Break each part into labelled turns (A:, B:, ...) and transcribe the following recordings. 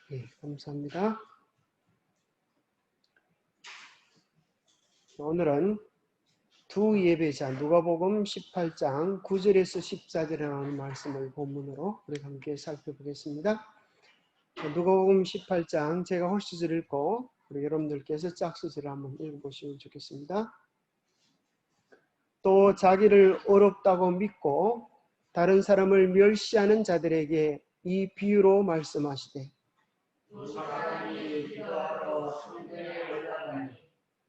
A: 네, 감사합니다. 오늘은 두 예배자 누가복음 18장 9절에서 14절에 나오는 말씀을 본문으로 우리 함께 살펴보겠습니다. 누가복음 18장 제가 홀수절 읽고 우리 여러분들께서 짝수절을 한번 읽어보시면 좋겠습니다. 또 자기를 어렵다고 믿고 다른 사람을 멸시하는 자들에게 이 비유로 말씀하시되
B: 두 사람이 기도하러 성전에 올라가니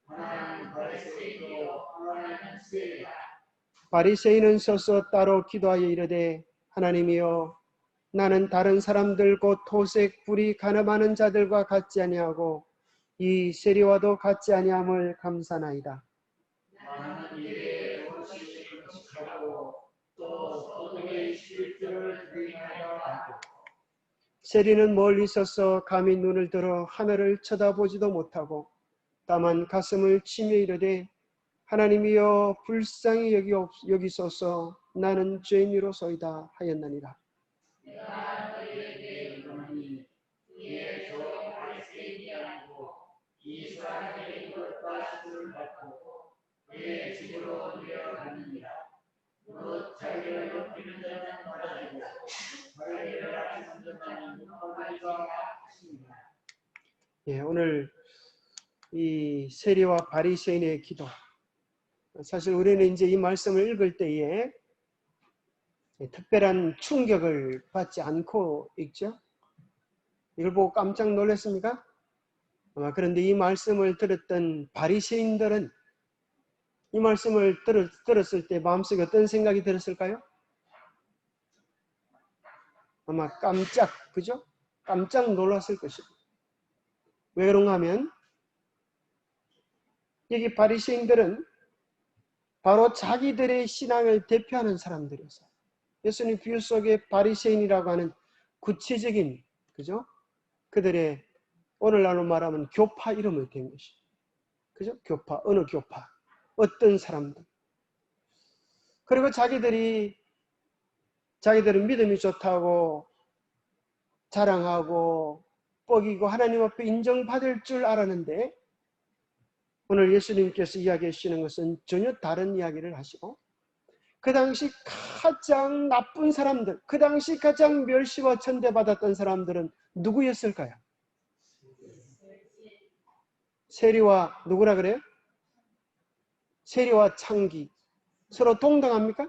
B: 하나는 바리새인이요 하나는 세리라.
A: 바리새인은 서서 따로 기도하여 이르되 하나님이여 나는 다른 사람들 곧 토색 불이 가늠하는 자들과 같지 아니하고 이 세리와도 같지 아니함을 감사나이다.
B: 나는 일에 옷을 하고 또 소득의 11조를 드리나이다 하고.
A: 세리는 멀리 서서 감히 눈을 들어 하늘을 쳐다보지도 못하고 다만 가슴을 치며 이르되 하나님이여 불쌍히 여기소서 나는 죄인이로소이다 하였나니라.
B: 내가 너희에게 이르노니 이에 저 바리새인이 아니고 이 사람의 이것과 술을 받고 그의 집으로 내려가느니라. 곧 자기를 높이는 자는 낮아지고 자기를 낮추는 자는 높아지리라 하시니라.
A: 예, 오늘 이 세리와 바리새인의 기도. 사실 우리는 이제 이 말씀을 읽을 때에 특별한 충격을 받지 않고 읽죠. 이걸 보고 깜짝 놀랐습니까? 그런데 이 말씀을 들었던 바리새인들은 이 말씀을 들었을 때 마음속에 어떤 생각이 들었을까요? 아마 그죠? 깜짝 놀랐을 것입니다. 왜 그런가 하면 여기 바리새인들은 바로 자기들의 신앙을 대표하는 사람들이었어요. 예수님 비유 속에 바리새인이라고 하는 구체적인, 그죠? 그들의 오늘날로 말하면 교파 이름을 댄 것이죠. 그죠? 교파, 어느 교파, 어떤 사람들. 그리고 자기들은 믿음이 좋다고 자랑하고 뻐기고 하나님 앞에 인정받을 줄 알았는데 오늘 예수님께서 이야기해 주시는 것은 전혀 다른 이야기를 하시고 그 당시 가장 나쁜 사람들, 그 당시 가장 멸시와 천대받았던 사람들은 누구였을까요? 세리와 누구라 그래요? 세리와 창기. 서로 동등합니까?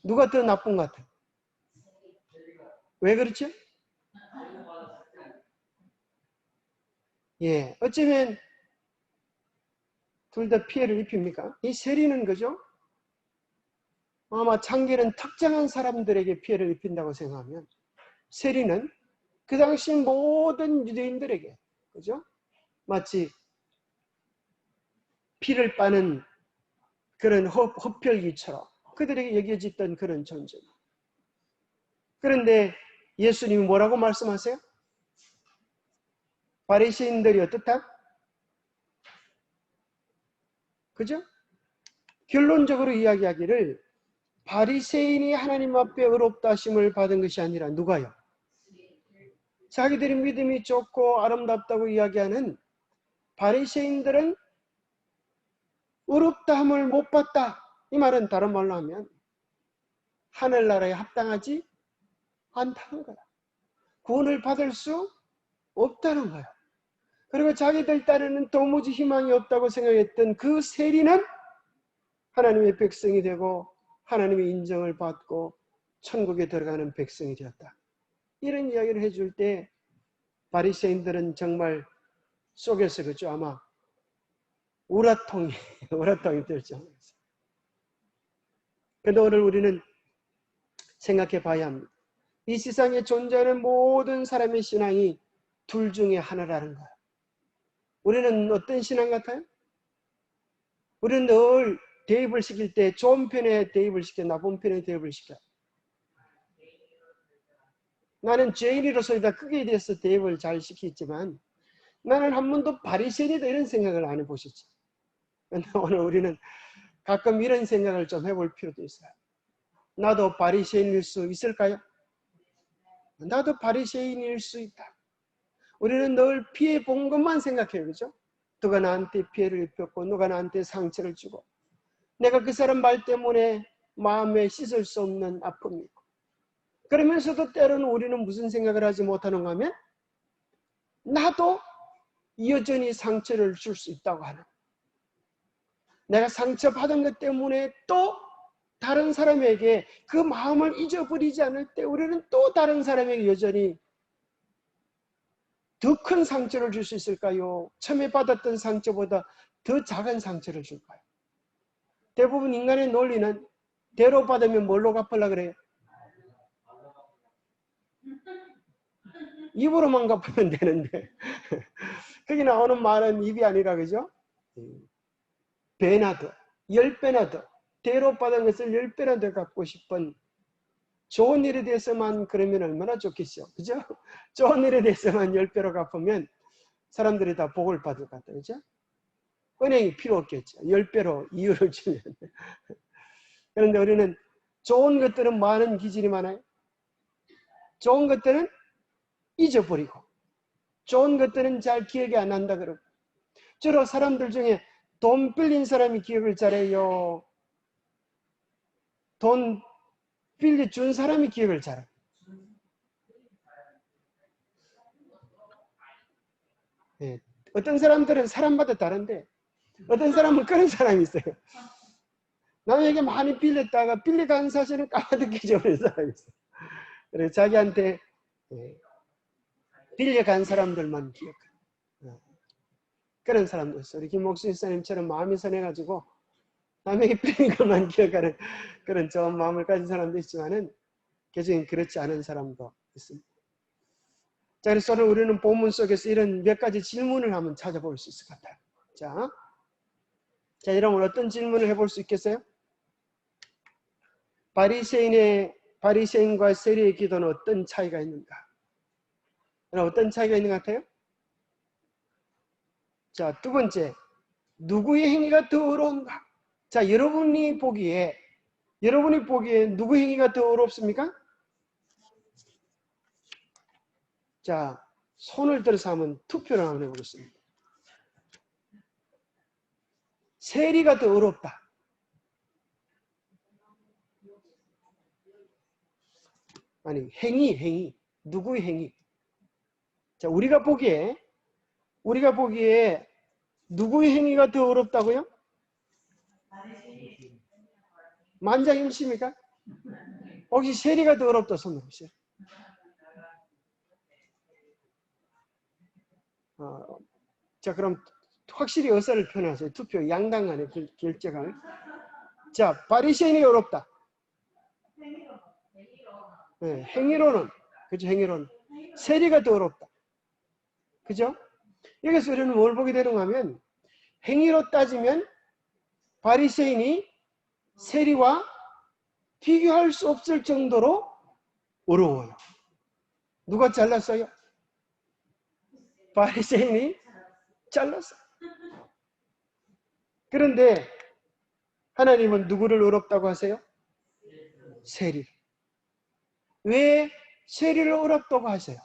A: 누가 더 나쁜 것 같아요? 왜 그렇죠? 예, 어쩌면 둘 다 피해를 입힙니까? 이 세리는 그죠? 아마 창기는 특정한 사람들에게 피해를 입힌다고 생각하면 세리는 그 당시 모든 유대인들에게 그죠? 마치 피를 빠는 그런 흡혈귀처럼 그들에게 여겨졌던 그런 존재. 그런데 예수님이 뭐라고 말씀하세요? 바리새인들이 어떻다? 그죠? 결론적으로 이야기하기를 바리새인이 하나님 앞에 의롭다 하심을 받은 것이 아니라 누가요? 자기들이 믿음이 좋고 아름답다고 이야기하는 바리새인들은 의롭다함을 못 받다. 이 말은 다른 말로 하면 하늘나라에 합당하지 않다는 거야. 구원을 받을 수 없다는 거야. 그리고 자기들 딴에는 도무지 희망이 없다고 생각했던 그 세리는 하나님의 백성이 되고 하나님의 인정을 받고 천국에 들어가는 백성이 되었다. 이런 이야기를 해줄 때 바리새인들은 정말 속에서 그죠? 아마 우라통이 들죠. 그런데 오늘 우리는 생각해 봐야 합니다. 이 세상에 존재하는 모든 사람의 신앙이 둘 중에 하나라는 거예요. 우리는 어떤 신앙 같아요? 우리는 늘 대입을 시킬 때 좋은 편에 대입을 시켜 나쁜 편에 대입을 시켜. 나는 죄인으로서 크게 대해서 대입을 잘 시키지만 나는 한 번도 바리새인이다 이런 생각을 안 해보셨죠. 그런데 오늘 우리는 가끔 이런 생각을 좀 해볼 필요도 있어요. 나도 바리새인일 수 있을까요? 나도 바리새인일 수 있다. 우리는 늘 피해 본 것만 생각해요. 그죠? 누가 나한테 피해를 입혔고 누가 나한테 상처를 주고 내가 그 사람 말 때문에 마음에 씻을 수 없는 아픔이 있고 그러면서도 때로는 우리는 무슨 생각을 하지 못하는가 하면 나도 여전히 상처를 줄 수 있다고 하는 내가 상처받은 것 때문에 또 다른 사람에게 그 마음을 잊어버리지 않을 때 우리는 또 다른 사람에게 여전히 더 큰 상처를 줄 수 있을까요? 처음에 받았던 상처보다 더 작은 상처를 줄까요? 대부분 인간의 논리는 대로 받으면 뭘로 갚으려고 그래요? 입으로만 갚으면 되는데 거기 나오는 말은 입이 아니라 그죠? 배나 더, 10배나 더 대로 받은 것을 10배나 더 갚고 싶은 좋은 일에 대해서만 그러면 얼마나 좋겠어요. 그죠? 좋은 일에 대해서만 10배로 갚으면 사람들이 다 복을 받을 것 같아요. 그죠? 은행이 필요 없겠죠. 10배로 이유를 주면. 그런데 우리는 좋은 것들은 많은 기질이 많아요. 좋은 것들은 잊어버리고 좋은 것들은 잘 기억이 안 난다 그러고 주로 사람들 중에 돈 빌린 사람이 기억을 잘해요? 돈 빌려준 사람이 기억을 잘해요? 네. 어떤 사람들은 사람마다 다른데 어떤 사람은 그런 사람이 있어요. 남에게 많이 빌렸다가 빌려간 사실은 까마득히 잊어버린 사람이 있어요. 그래서 자기한테 빌려간 사람들만 기억해요. 그런 사람도 있어요. 우리 김목수 집사님처럼 마음이 선해가지고 남에게 빌린 것만 기억하는 그런 좋은 마음을 가진 사람도 있지만은 개종이 그렇지 않은 사람도 있습니다. 자, 그래서 오늘 우리는 본문 속에서 이런 몇 가지 질문을 한번 찾아볼 수 있을 것 같아요. 자, 여러분 어떤 질문을 해볼 수 있겠어요? 바리새인과 세리의 기도는 어떤 차이가 있는가? 어떤 차이가 있는 것 같아요? 자, 두 번째, 누구의 행위가 더 어려운가? 자, 여러분이 보기에 누구 행위가 더 어렵습니까? 자, 손을 들어서 한번 투표를 한번 해보겠습니다. 세리가 더 어렵다. 아니, 행위. 누구의 행위? 자, 우리가 보기에 누구의 행위가 더 어렵다고요? 만장일치입니까? 혹시 세리가 더 어렵다 손 들어보세요. 자, 그럼 확실히 의사를 표현하세요. 투표 양당 간의 결정을. 자, 바리새인이 어렵다. 네, 행위로는 그죠? 행위로는 세리가 더 어렵다. 그죠? 여기서 우리는 뭘 보게 되는가 하면 행위로 따지면 바리새인이 세리와 비교할 수 없을 정도로 어려워요. 누가 잘랐어요? 바리새인이 잘랐어요. 그런데 하나님은 누구를 어렵다고 하세요? 세리. 왜 세리를 어렵다고 하세요?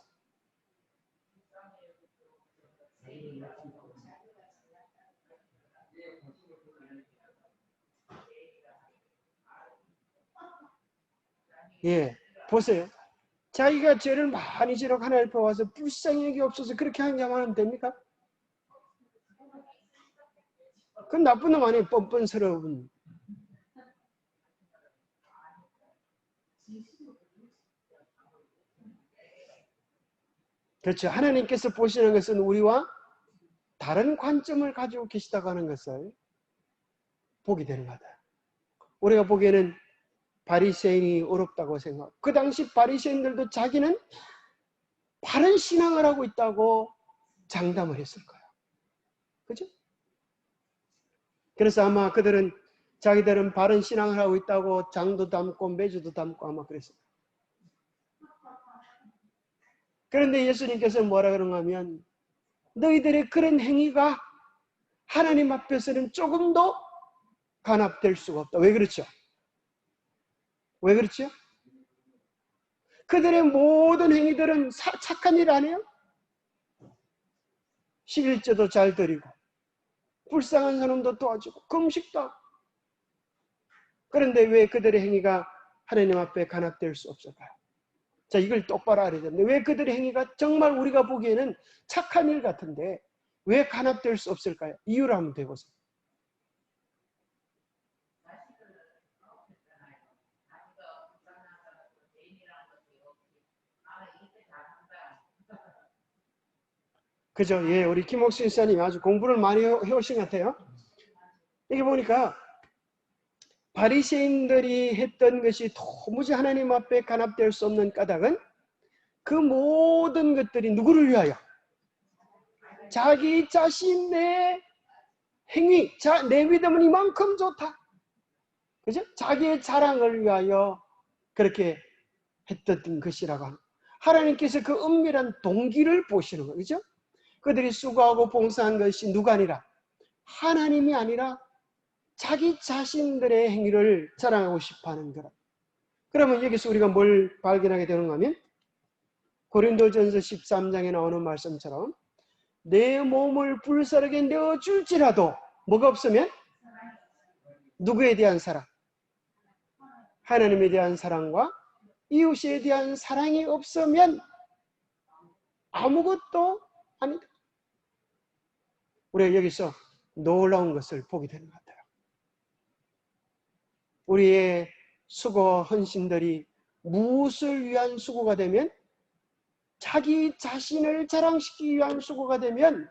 A: 예, 보세요. 자기가 죄를 많이 지르고 하나님 앞에 와서 불쌍히 여기 없어서 그렇게 하면 됩니까? 그건 나쁜 놈 아니에요. 뻔뻔스러운. 그렇죠. 하나님께서 보시는 것은 우리와 다른 관점을 가지고 계시다고 하는 것을 보게 되는 거다. 우리가 보기에는 바리새인이 어렵다고 생각하고 그 당시 바리새인들도 자기는 바른 신앙을 하고 있다고 장담을 했을 거예요. 그죠? 그래서 아마 그들은 자기들은 바른 신앙을 하고 있다고 장도 담고 매주도 담고 아마 그랬어요. 그런데 예수님께서는 뭐라 그런가 하면 너희들의 그런 행위가 하나님 앞에서는 조금도 간합될 수가 없다. 왜 그렇죠? 왜 그렇죠? 그들의 모든 행위들은 착한 일 아니에요? 11조도 잘 드리고 불쌍한 사람도 도와주고 금식도 하고. 그런데 왜 그들의 행위가 하나님 앞에 간합될 수 없을까요? 자, 이걸 똑바로 알아야 되는데 왜 그들의 행위가 정말 우리가 보기에는 착한 일 같은데 왜 간합될 수 없을까요? 이유를 한번 대보세요. 그죠? 예, 우리 김옥수 목사님이 아주 공부를 많이 해오신 것 같아요. 이게 보니까 바리새인들이 했던 것이 도무지 하나님 앞에 간합될 수 없는 까닭은 그 모든 것들이 누구를 위하여? 자기 자신의 행위, 내 믿음은 이만큼 좋다. 그죠? 자기의 자랑을 위하여 그렇게 했던 것이라고 합니다. 하나님께서 그 은밀한 동기를 보시는 거죠. 그죠? 그들이 수고하고 봉사한 것이 누가 아니라 하나님이 아니라 자기 자신들의 행위를 자랑하고 싶어하는 거라. 그러면 여기서 우리가 뭘 발견하게 되는가 하면 고린도전서 13장에 나오는 말씀처럼 내 몸을 불사르게 내어줄지라도 뭐가 없으면 누구에 대한 사랑? 하나님에 대한 사랑과 이웃에 대한 사랑이 없으면 아무것도 아니다. 우리가 여기서 놀라운 것을 보게 되는 것 같아요. 우리의 수고, 헌신들이 무엇을 위한 수고가 되면 자기 자신을 자랑시키기 위한 수고가 되면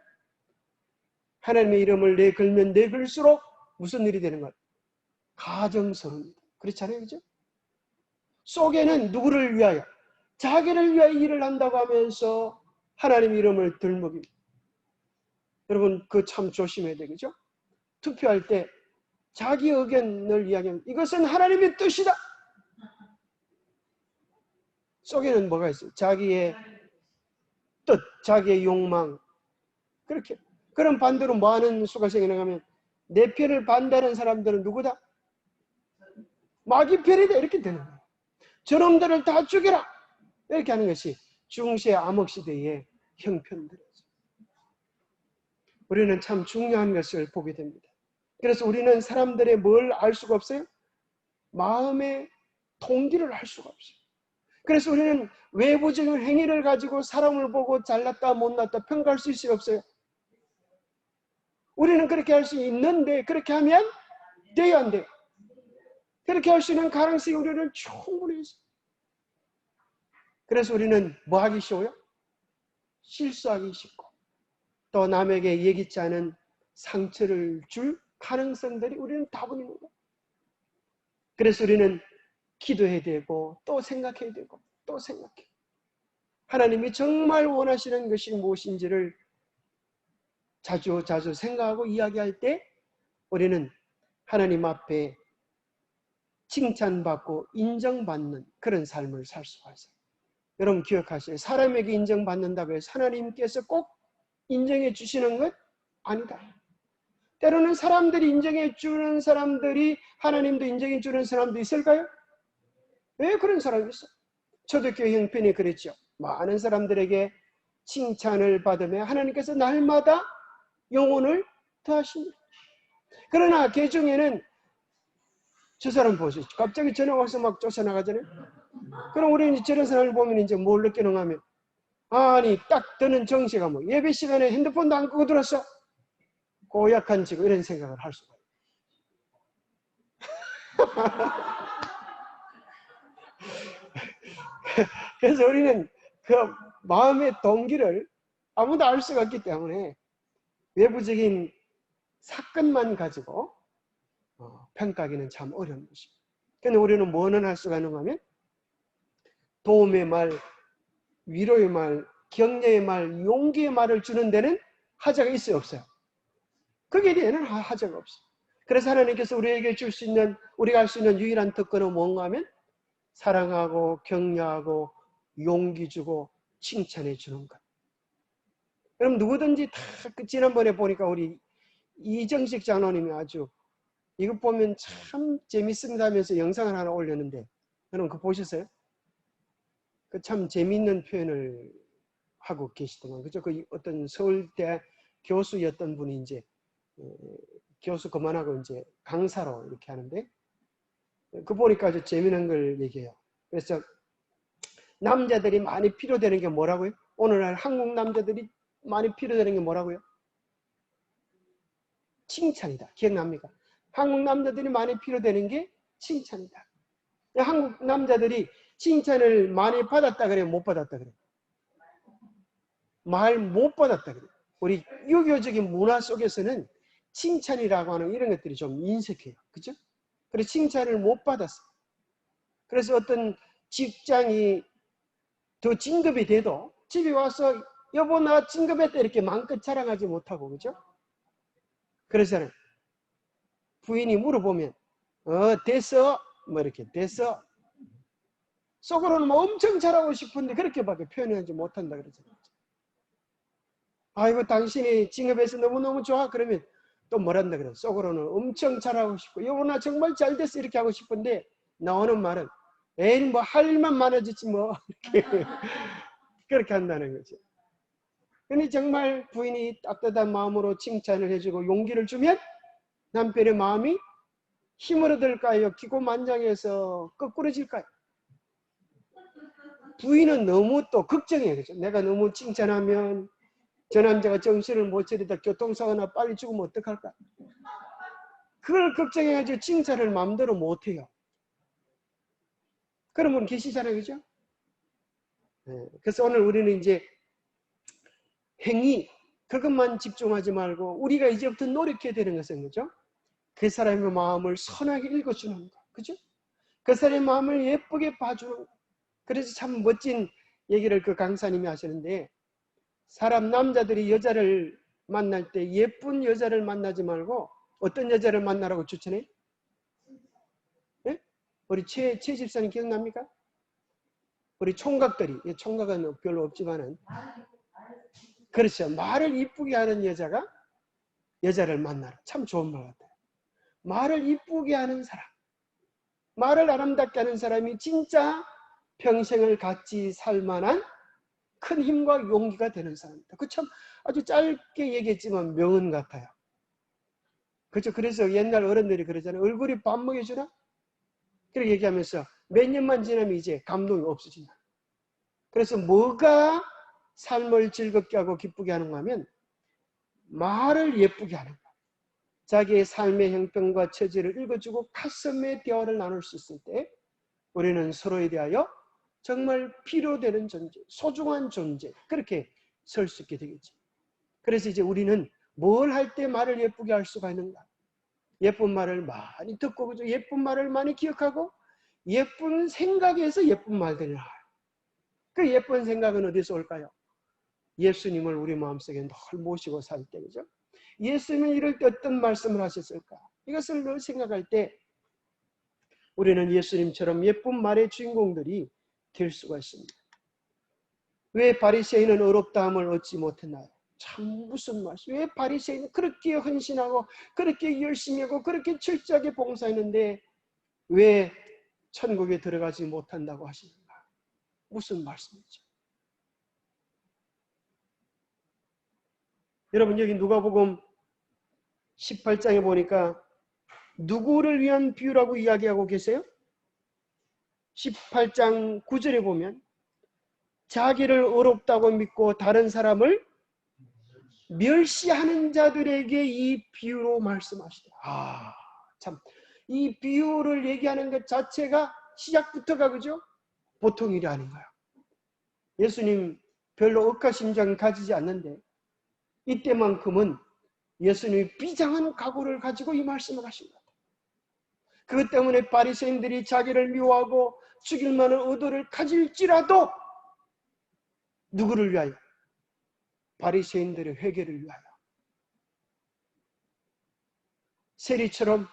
A: 하나님의 이름을 내걸면 내걸수록 무슨 일이 되는 것? 가정선입니다. 그렇잖아요. 그죠? 속에는 누구를 위하여? 자기를 위하여 일을 한다고 하면서 하나님 이름을 들먹입니다. 여러분 그 참 조심해야 되겠죠? 투표할 때 자기 의견을 이야기하면 이것은 하나님의 뜻이다. 속에는 뭐가 있어요? 자기의 뜻, 자기의 욕망. 그렇게. 그럼 반대로 뭐 하는 수가 생겨나가면 내 편을 반대하는 사람들은 누구다? 마귀 편이다. 이렇게 되는 거예요. 저놈들을 다 죽여라. 이렇게 하는 것이 중세 암흑시대의 형편들이죠. 우리는 참 중요한 것을 보게 됩니다. 그래서 우리는 사람들의 뭘 알 수가 없어요? 마음의 동기를 알 수가 없어요. 그래서 우리는 외부적인 행위를 가지고 사람을 보고 잘났다 못났다 평가할 수 있어요? 없어요? 우리는 그렇게 할 수 있는데 그렇게 하면 돼요? 안 돼요? 그렇게 할 수 있는 가능성이 우리는 충분히 있어요. 그래서 우리는 뭐 하기 쉬워요? 실수하기 쉽고 또 남에게 예기치 않은 상처를 줄 가능성들이 우리는 다분히 있는 거예요. 그래서 우리는 기도해야 되고 또 생각해야 되고 또 생각해요. 하나님이 정말 원하시는 것이 무엇인지를 자주 생각하고 이야기할 때 우리는 하나님 앞에 칭찬받고 인정받는 그런 삶을 살 수가 있어요. 여러분 기억하세요. 사람에게 인정받는다고 해서 하나님께서 꼭 인정해 주시는 것 아니다. 때로는 사람들이 인정해 주는 사람들이 하나님도 인정해 주는 사람도 있을까요? 왜 그런 사람이 있어요? 초대교회 형편이 그랬죠. 많은 사람들에게 칭찬을 받으며 하나님께서 날마다 영혼을 더하십니다. 그러나 그 중에는 저 사람 보시죠. 갑자기 전화 와서 막 쫓아나가잖아요. 그럼 우리는 저런 사람을 보면 이제 뭘 느끼는가 하면 아니 딱 드는 정시가 뭐 예배 시간에 핸드폰도 안 끄고 들었어? 고약한 지금 이런 생각을 할 수가 있어요. 그래서 우리는 그 마음의 동기를 아무도 알 수가 없기 때문에 외부적인 사건만 가지고 평가하기는 참 어려운 것입니다. 그런데 우리는 뭐는 할 수가 있는가 하면 도움의 말, 위로의 말, 격려의 말, 용기의 말을 주는 데는 하자가 있어요? 없어요? 거기에 대해서는 하자가 없어요. 그래서 하나님께서 우리에게 줄 수 있는, 우리가 할 수 있는 유일한 특권은 뭔가 하면 사랑하고 격려하고 용기 주고 칭찬해 주는 것. 그럼 누구든지 다 지난번에 보니까 우리 이정식 장로님이 아주 이거 보면 참 재밌습니다 하면서 영상을 하나 올렸는데 여러분 그거 보셨어요? 그 참 재밌는 표현을 하고 계시더만 그죠? 그 어떤 서울대 교수였던 분이 이제 교수 그만하고 이제 강사로 이렇게 하는데, 그 보니까 아주 재미난 걸 얘기해요. 그래서 남자들이 많이 필요되는 게 뭐라고요? 오늘날 한국 남자들이 많이 필요되는 게 뭐라고요? 칭찬이다. 기억납니까? 한국 남자들이 많이 필요되는 게 칭찬이다. 한국 남자들이 칭찬을 많이 받았다 그래요? 못 받았다 그래요? 말 못 받았다 그래요. 우리 유교적인 문화 속에서는 칭찬이라고 하는 이런 것들이 좀 인색해요. 그죠? 그래서 칭찬을 못 받았어요. 그래서 어떤 직장이 더 진급이 돼도 집에 와서 여보 나 진급했다 이렇게 마음껏 자랑하지 못하고, 그죠? 그래서 부인이 물어보면 됐어? 뭐 이렇게 됐어? 속으로는 뭐 엄청 잘하고 싶은데 그렇게밖에 표현하지 못한다 그러잖아요. 아이고 당신이 진급해서 너무너무 좋아. 그러면 또 뭐란다 그래. 속으로는 엄청 잘하고 싶고 여보 나 정말 잘 됐어 이렇게 하고 싶은데 나오는 말은 에이 뭐 할 일만 많아졌지 뭐 이렇게 그렇게 한다는 거죠. 근데 정말 부인이 따뜻한 마음으로 칭찬을 해주고 용기를 주면 남편의 마음이 힘을 얻을까요? 기고만장해서 거꾸로질까요? 부인은 너무 또 걱정해요. 그죠? 내가 너무 칭찬하면 저 남자가 정신을 못 차리다 교통사고나 빨리 죽으면 어떡할까? 그걸 걱정해가지고 칭찬을 마음대로 못해요. 그런 분 계시잖아요. 그죠? 네. 그래서 오늘 우리는 이제 행위, 그것만 집중하지 말고 우리가 이제부터 노력해야 되는 것은 뭐죠? 그 사람의 마음을 선하게 읽어주는 거. 그죠? 그 사람의 마음을 예쁘게 봐주는 거. 그래서 참 멋진 얘기를 그 강사님이 하시는데 사람 남자들이 여자를 만날 때 예쁜 여자를 만나지 말고 어떤 여자를 만나라고 추천해? 네? 우리 최 집사님 기억납니까? 우리 총각들이, 총각은 별로 없지만은 그렇죠. 말을 이쁘게 하는 여자를 만나라. 참 좋은 말 같아요. 말을 이쁘게 하는 사람, 말을 아름답게 하는 사람이 진짜 평생을 같이 살 만한 큰 힘과 용기가 되는 사람입니다. 그 참 아주 짧게 얘기했지만 명언 같아요. 그렇죠. 그래서 옛날 어른들이 그러잖아요. 얼굴이 밥 먹여주나? 그렇게 얘기하면서 몇 년만 지나면 이제 감동이 없어진다. 그래서 뭐가 삶을 즐겁게 하고 기쁘게 하는가 하면 말을 예쁘게 하는 거야. 자기의 삶의 형편과 처지를 읽어주고 가슴의 대화를 나눌 수 있을 때 우리는 서로에 대하여 정말 필요되는 존재, 소중한 존재, 그렇게 설 수 있게 되겠지. 그래서 이제 우리는 뭘 할 때 말을 예쁘게 할 수가 있는가? 예쁜 말을 많이 듣고, 그죠? 예쁜 말을 많이 기억하고, 예쁜 생각에서 예쁜 말들을 해요. 그 예쁜 생각은 어디서 올까요? 예수님을 우리 마음속에 늘 모시고 살 때, 그죠? 예수님은 이럴 때 어떤 말씀을 하셨을까? 이것을 늘 생각할 때 우리는 예수님처럼 예쁜 말의 주인공들이 될 수가 있습니다. 왜 바리새인은 어렵다함을 얻지 못했나요? 참 무슨 말씀? 왜 바리새인은 그렇게 헌신하고 그렇게 열심히 하고 그렇게 철저하게 봉사했는데 왜 천국에 들어가지 못한다고 하시는가? 무슨 말씀이죠? 여러분 여기 누가복음 18장에 보니까 누구를 위한 비유라고 이야기하고 계세요? 18장 9절에 보면 자기를 어렵다고 믿고 다른 사람을 멸시하는 자들에게 이 비유로 말씀하시더라. 참, 이 비유를 얘기하는 것 자체가 시작부터가 그죠? 보통 일이 아닌 거야. 예수님 별로 억하심장 가지지 않는데 이때만큼은 예수님이 비장한 각오를 가지고 이 말씀을 하신 것 같아요. 그것 때문에 바리새인들이 자기를 미워하고 죽일 만한 의도를 가질지라도 누구를 위하여? 바리새인들의 회개를 위하여. 세리처럼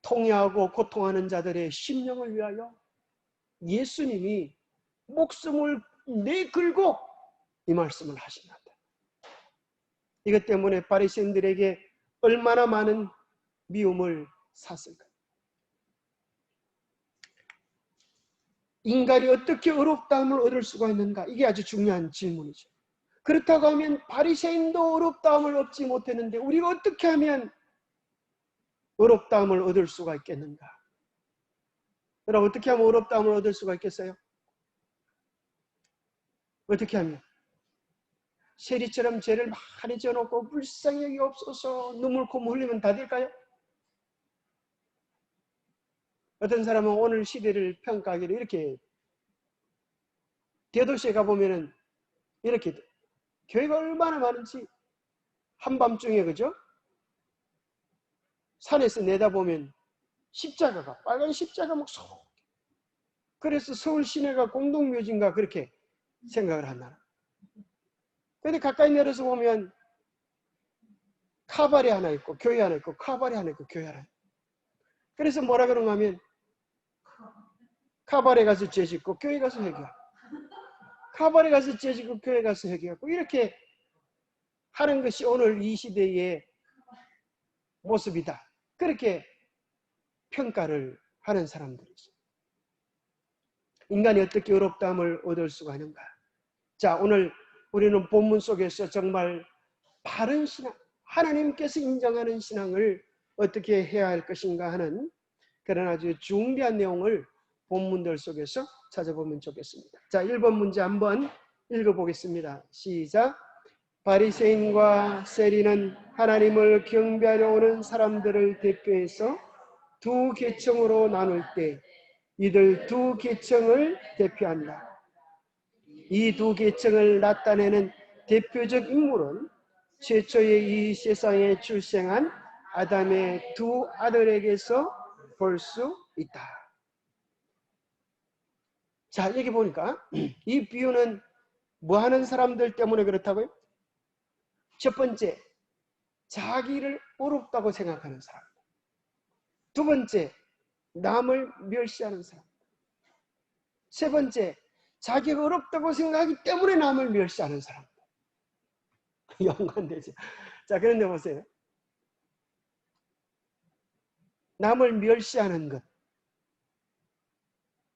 A: 통회하고 고통하는 자들의 심령을 위하여 예수님이 목숨을 내걸고 이 말씀을 하신 것 같아요. 이것 때문에 바리새인들에게 얼마나 많은 미움을 샀을까요? 인간이 어떻게 어렵다함을 얻을 수가 있는가? 이게 아주 중요한 질문이죠. 그렇다고 하면 바리새인도 어렵다함을 얻지 못했는데 우리가 어떻게 하면 어렵다함을 얻을 수가 있겠는가? 여러분, 어떻게 하면 어렵다함을 얻을 수가 있겠어요? 어떻게 하면? 세리처럼 죄를 많이 져놓고 불쌍히 여기옵소서 눈물 콧물 흘리면 다 될까요? 어떤 사람은 오늘 시대를 평가하기를 이렇게, 대도시에 가보면은 이렇게 교회가 얼마나 많은지, 한밤중에, 그죠? 산에서 내다보면 십자가가, 빨간 십자가 목소. 그래서 서울 시내가 공동묘지인가 그렇게 생각을 한다. 근데 가까이 내려서 보면 카바레 하나 있고 교회 하나 있고 카바레 하나 있고 교회 하나 있고. 그래서 뭐라 그런가 하면 카바레 가서 죄 짓고 교회 가서 회개하고, 카바레 가서 죄 짓고 교회 가서 회개하고, 이렇게 하는 것이 오늘 이 시대의 모습이다. 그렇게 평가를 하는 사람들이 있어요. 인간이 어떻게 어렵다함을 얻을 수가 있는가? 자, 오늘 우리는 본문 속에서 정말 바른 신앙, 하나님께서 인정하는 신앙을 어떻게 해야 할 것인가 하는 그런 아주 중대한 내용을 본문들 속에서 찾아보면 좋겠습니다. 자, 1번 문제 한번 읽어보겠습니다. 시작. 바리새인과 세리는 하나님을 경배하려 오는 사람들을 대표해서 두 계층으로 나눌 때 이들 두 계층을 대표한다. 이 두 계층을 나타내는 대표적 인물은 최초의 이 세상에 출생한 아담의 두 아들에게서 볼 수 있다. 자, 여기 보니까 이 비유는 뭐 하는 사람들 때문에 그렇다고요? 첫 번째, 자기를 어렵다고 생각하는 사람. 두 번째, 남을 멸시하는 사람. 세 번째, 자기가 어렵다고 생각하기 때문에 남을 멸시하는 사람. 연관되죠. 자, 그런데 보세요. 남을 멸시하는 것.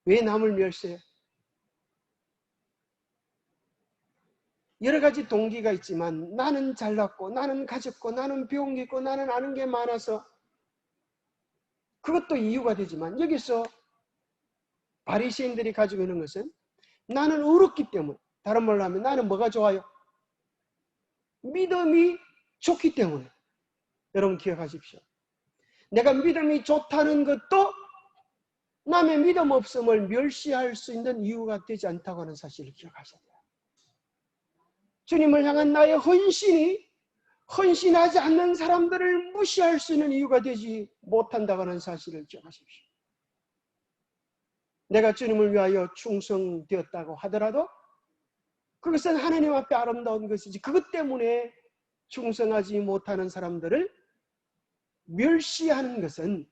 A: 왜 남을 멸시해요? 여러 가지 동기가 있지만 나는 잘났고 나는 가졌고 나는 배운 게 있고 나는 아는 게 많아서 그것도 이유가 되지만 여기서 바리새인들이 가지고 있는 것은 나는 어렵기 때문에, 다른 말로 하면 나는 뭐가 좋아요? 믿음이 좋기 때문에. 여러분 기억하십시오. 내가 믿음이 좋다는 것도 남의 믿음 없음을 멸시할 수 있는 이유가 되지 않다고 하는 사실을 기억하셔야 돼요. 주님을 향한 나의 헌신이 헌신하지 않는 사람들을 무시할 수 있는 이유가 되지 못한다고 하는 사실을 기억하십시오. 내가 주님을 위하여 충성되었다고 하더라도 그것은 하나님 앞에 아름다운 것이지, 그것 때문에 충성하지 못하는 사람들을 멸시하는 것은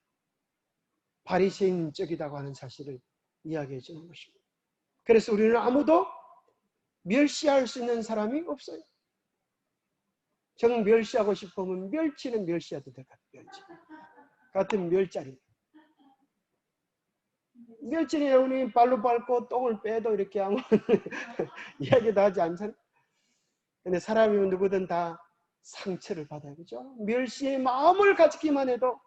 A: 바리새인적이라고 하는 사실을 이야기해 주는 것입니다. 그래서 우리는 아무도 멸시할 수 있는 사람이 없어요. 정 멸시하고 싶으면 멸치는 멸시해도 될 것 같아요. 멸치. 같은 멸자리. 멸치는 우리 발로 밟고 똥을 빼도 이렇게 아무 이야기도 하지 않잖아요. 근데 사람이면 누구든 다 상처를 받아요. 그죠? 멸시의 마음을 가지기만 해도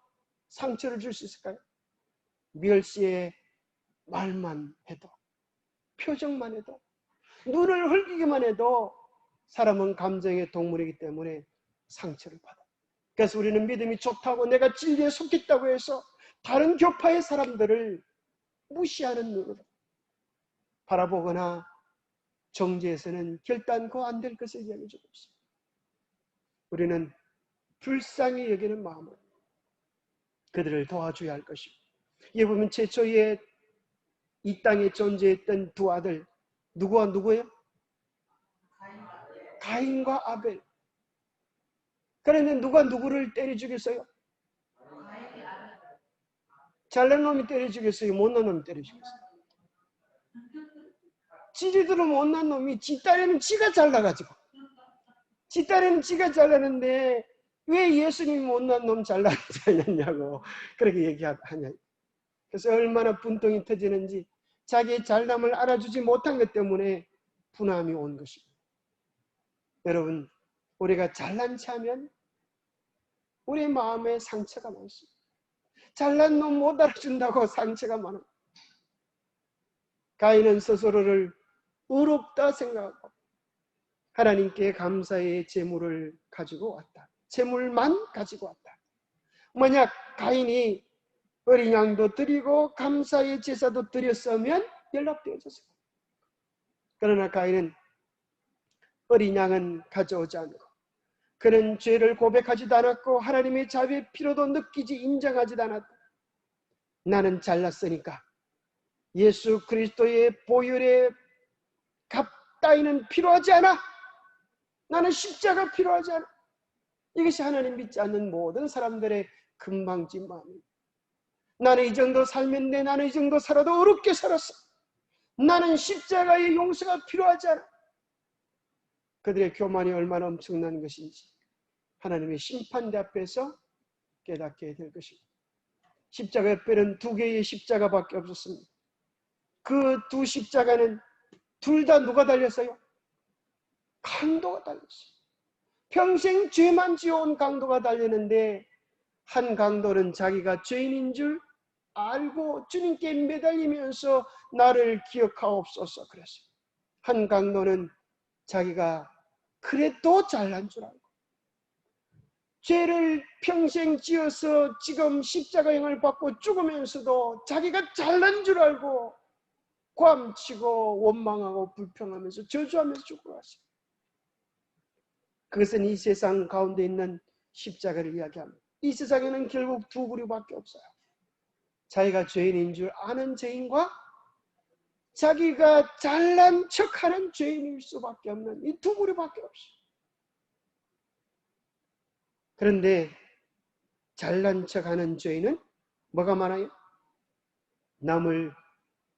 A: 상처를 줄 수 있을까요? 멸시의 말만 해도, 표정만 해도, 눈을 흘기기만 해도 사람은 감정의 동물이기 때문에 상처를 받아요. 그래서 우리는 믿음이 좋다고 내가 진리에 속했다고 해서 다른 교파의 사람들을 무시하는 눈으로 바라보거나 정죄해서는 결단코 안 될 것을 이야기해 주고 있습니다. 우리는 불쌍히 여기는 마음으로 그들을 도와줘야 할 것입니다. 여기 보면 최초에 이 땅에 존재했던 두 아들, 누구와 누구예요? 가인과 아벨. 그런데 누가 누구를 때려 죽였어요? 잘난 놈이 때려 죽였어요? 못난 놈이 때려 죽였어요? 지리들은 못난 놈이, 지 딸에는 지가 잘나가지고, 지 딸에는 지가 잘나는데 왜 예수님이 못난 놈 잘나지 않냐고 그렇게 얘기하냐. 그래서 얼마나 분통이 터지는지, 자기의 잘남을 알아주지 못한 것 때문에 분함이 온 것입니다. 여러분, 우리가 잘난 체하면 우리 마음에 상처가 많습니다. 잘난 놈 못 알아준다고 상처가 많아요. 가인은 스스로를 의롭다 생각하고 하나님께 감사의 제물을 가지고 왔다. 제물만 가지고 왔다. 만약 가인이 어린 양도 드리고 감사의 제사도 드렸으면 연락되어졌어요. 그러나 가인은 어린 양은 가져오지 않고 그는 죄를 고백하지도 않았고 하나님의 자비의 피로도 느끼지 인정하지도 않았다. 나는 잘났으니까 예수 그리스도의 보혈의 값 따위는 필요하지 않아. 나는 십자가 필요하지 않아. 이것이 하나님 믿지 않는 모든 사람들의 금방진 마음입니다. 나는 이 정도 살면 돼. 나는 이 정도 살아도 어렵게 살았어. 나는 십자가의 용서가 필요하지 않아. 그들의 교만이 얼마나 엄청난 것인지 하나님의 심판대 앞에서 깨닫게 될 것입니다. 십자가 옆에는 두 개의 십자가밖에 없었습니다. 그 두 십자가는 둘 다 누가 달렸어요? 강도가 달렸어요. 평생 죄만 지어온 강도가 달리는데 한 강도는 자기가 죄인인 줄 알고 주님께 매달리면서 나를 기억하옵소서 그랬어요. 한 강도는 자기가 그래도 잘난 줄 알고 죄를 평생 지어서 지금 십자가형을 받고 죽으면서도 자기가 잘난 줄 알고 괐치고 원망하고 불평하면서 저주하면서 죽어갔어요. 그것은 이 세상 가운데 있는 십자가를 이야기합니다. 이 세상에는 결국 두 부류밖에 없어요. 자기가 죄인인 줄 아는 죄인과 자기가 잘난 척하는 죄인일 수밖에 없는 이 두 부류밖에 없어요. 그런데 잘난 척하는 죄인은 뭐가 많아요? 남을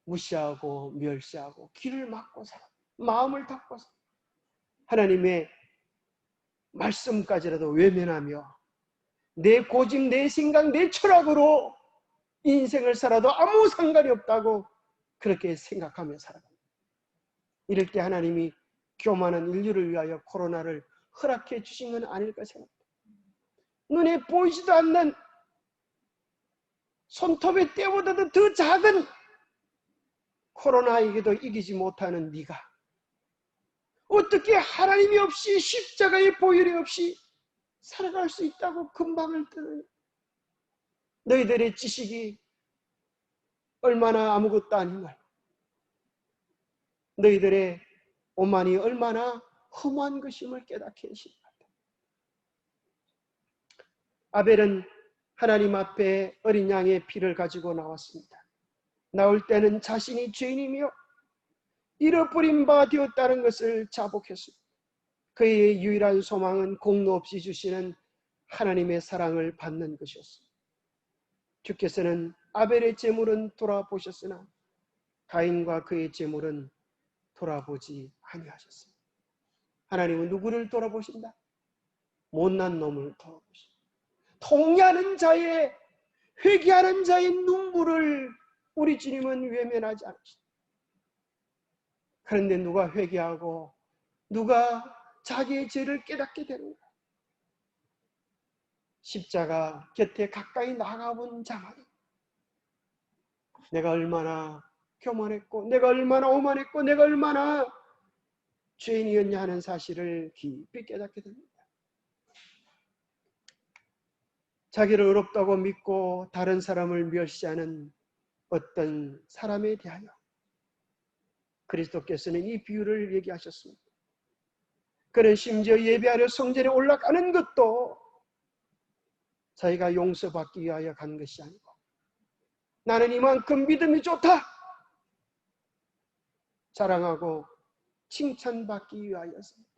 A: 무시하고 멸시하고 길을 막고 살아. 마음을 닫고 살아. 하나님의 말씀까지라도 외면하며 내 고집, 내 생각, 내 철학으로 인생을 살아도 아무 상관이 없다고 그렇게 생각하며 살아갑니다. 이럴 때 하나님이 교만한 인류를 위하여 코로나를 허락해 주신 건 아닐까 생각합니다. 눈에 보이지도 않는 손톱의 때보다도 더 작은 코로나에게도 이기지 못하는 네가 어떻게 하나님이 없이 십자가의 보혈이 없이 살아갈 수 있다고 금방을 뜨느냐. 너희들의 지식이 얼마나 아무것도 아닌 걸, 너희들의 오만이 얼마나 험한 것임을 깨닫게 하십니다. 아벨은 하나님 앞에 어린 양의 피를 가지고 나왔습니다. 나올 때는 자신이 죄인이며 잃어버린 바 되었다는 것을 자복했습니다. 그의 유일한 소망은 공로 없이 주시는 하나님의 사랑을 받는 것이었습니다. 주께서는 아벨의 제물은 돌아보셨으나 가인과 그의 제물은 돌아보지 아니하셨습니다. 하나님은 누구를 돌아보신다? 못난 놈을 돌아보신다. 통회하는 자의, 회개하는 자의 눈물을 우리 주님은 외면하지 않으신다. 그런데 누가 회개하고 누가 자기의 죄를 깨닫게 되는가? 십자가 곁에 가까이 나가본 자만이 내가 얼마나 교만했고 내가 얼마나 오만했고 내가 얼마나 죄인이었냐 하는 사실을 깊이 깨닫게 됩니다. 자기를 의롭다고 믿고 다른 사람을 멸시하는 어떤 사람에 대하여 그리스도께서는 이 비유를 얘기하셨습니다. 그는 심지어 예배하려 성전에 올라가는 것도 자기가 용서받기 위하여 간 것이 아니고 나는 이만큼 믿음이 좋다 자랑하고 칭찬받기 위하여였습니다.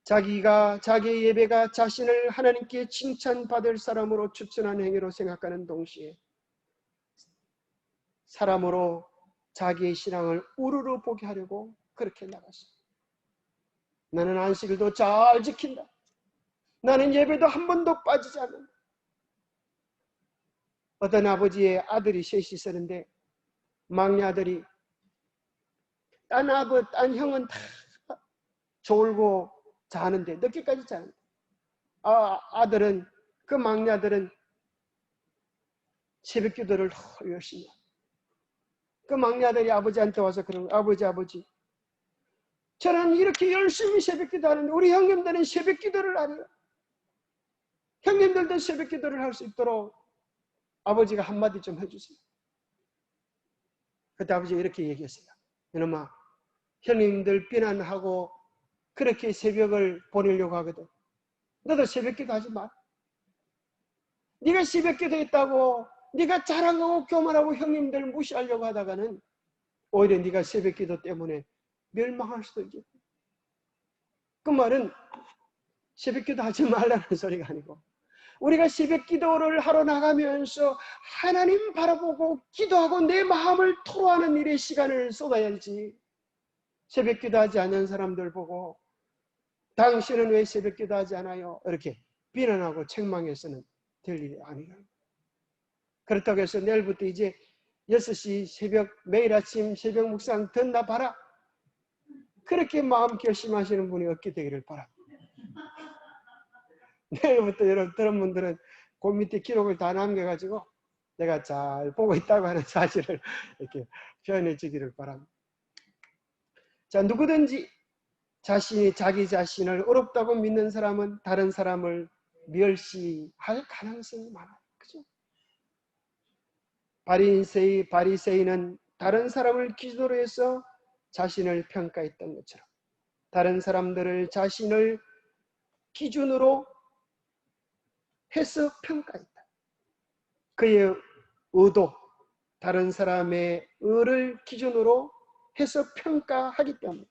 A: 자기의 예배가 자신을 하나님께 칭찬받을 사람으로 추천한 행위로 생각하는 동시에 사람으로 자기의 신앙을 우르르 보게 하려고 그렇게 나갔습니다. 나는 안식일도 잘 지킨다. 나는 예배도 한 번도 빠지지 않는다. 어떤 아버지의 아들이 셋이 있었는데 막내 아들이 딴 형은 다 졸고 자는데, 늦게까지 자는데, 아들은, 그 막내 아들은 새벽 기도를 열심히 하고, 그 막내 아들이 아버지한테 와서 그러는 거예요. 아버지, 저는 이렇게 열심히 새벽 기도하는데 우리 형님들은 새벽 기도를 안 해요. 형님들도 새벽 기도를 할 수 있도록 아버지가 한마디 좀 해주세요. 그때 아버지가 이렇게 얘기했어요. 이놈아, 형님들 비난하고 그렇게 새벽을 보내려고 하거든. 너도 새벽 기도 하지 마. 네가 새벽 기도 했다고 네가 자랑하고 교만하고 형님들 무시하려고 하다가는 오히려 네가 새벽 기도 때문에 멸망할 수도 있겠다. 그 말은 새벽 기도 하지 말라는 소리가 아니고, 우리가 새벽 기도를 하러 나가면서 하나님 바라보고 기도하고 내 마음을 토로하는 일에 시간을 쏟아야지, 새벽 기도하지 않는 사람들 보고 당신은 왜 새벽 기도하지 않아요? 이렇게 비난하고 책망해서는 될 일이 아니에요. 그렇다고 해서 내일부터 이제 6시 새벽, 매일 아침 새벽 묵상 듣나 봐라, 그렇게 마음 결심하시는 분이 없게 되기를 바랍니다. 내일부터 여러분 들은 분들은 그 밑에 기록을 다 남겨가지고 내가 잘 보고 있다고 하는 사실을 이렇게 표현해 주기를 바랍니다. 자, 누구든지 자신이 자기 자신을 어렵다고 믿는 사람은 다른 사람을 멸시할 가능성이 많아요. 그죠? 바리새인은 다른 사람을 기준으로 해서 자신을 평가했던 것처럼 다른 사람들을 자신을 기준으로 해서 평가했다. 그의 의도, 다른 사람의 의를 기준으로 해서 평가하기 때문에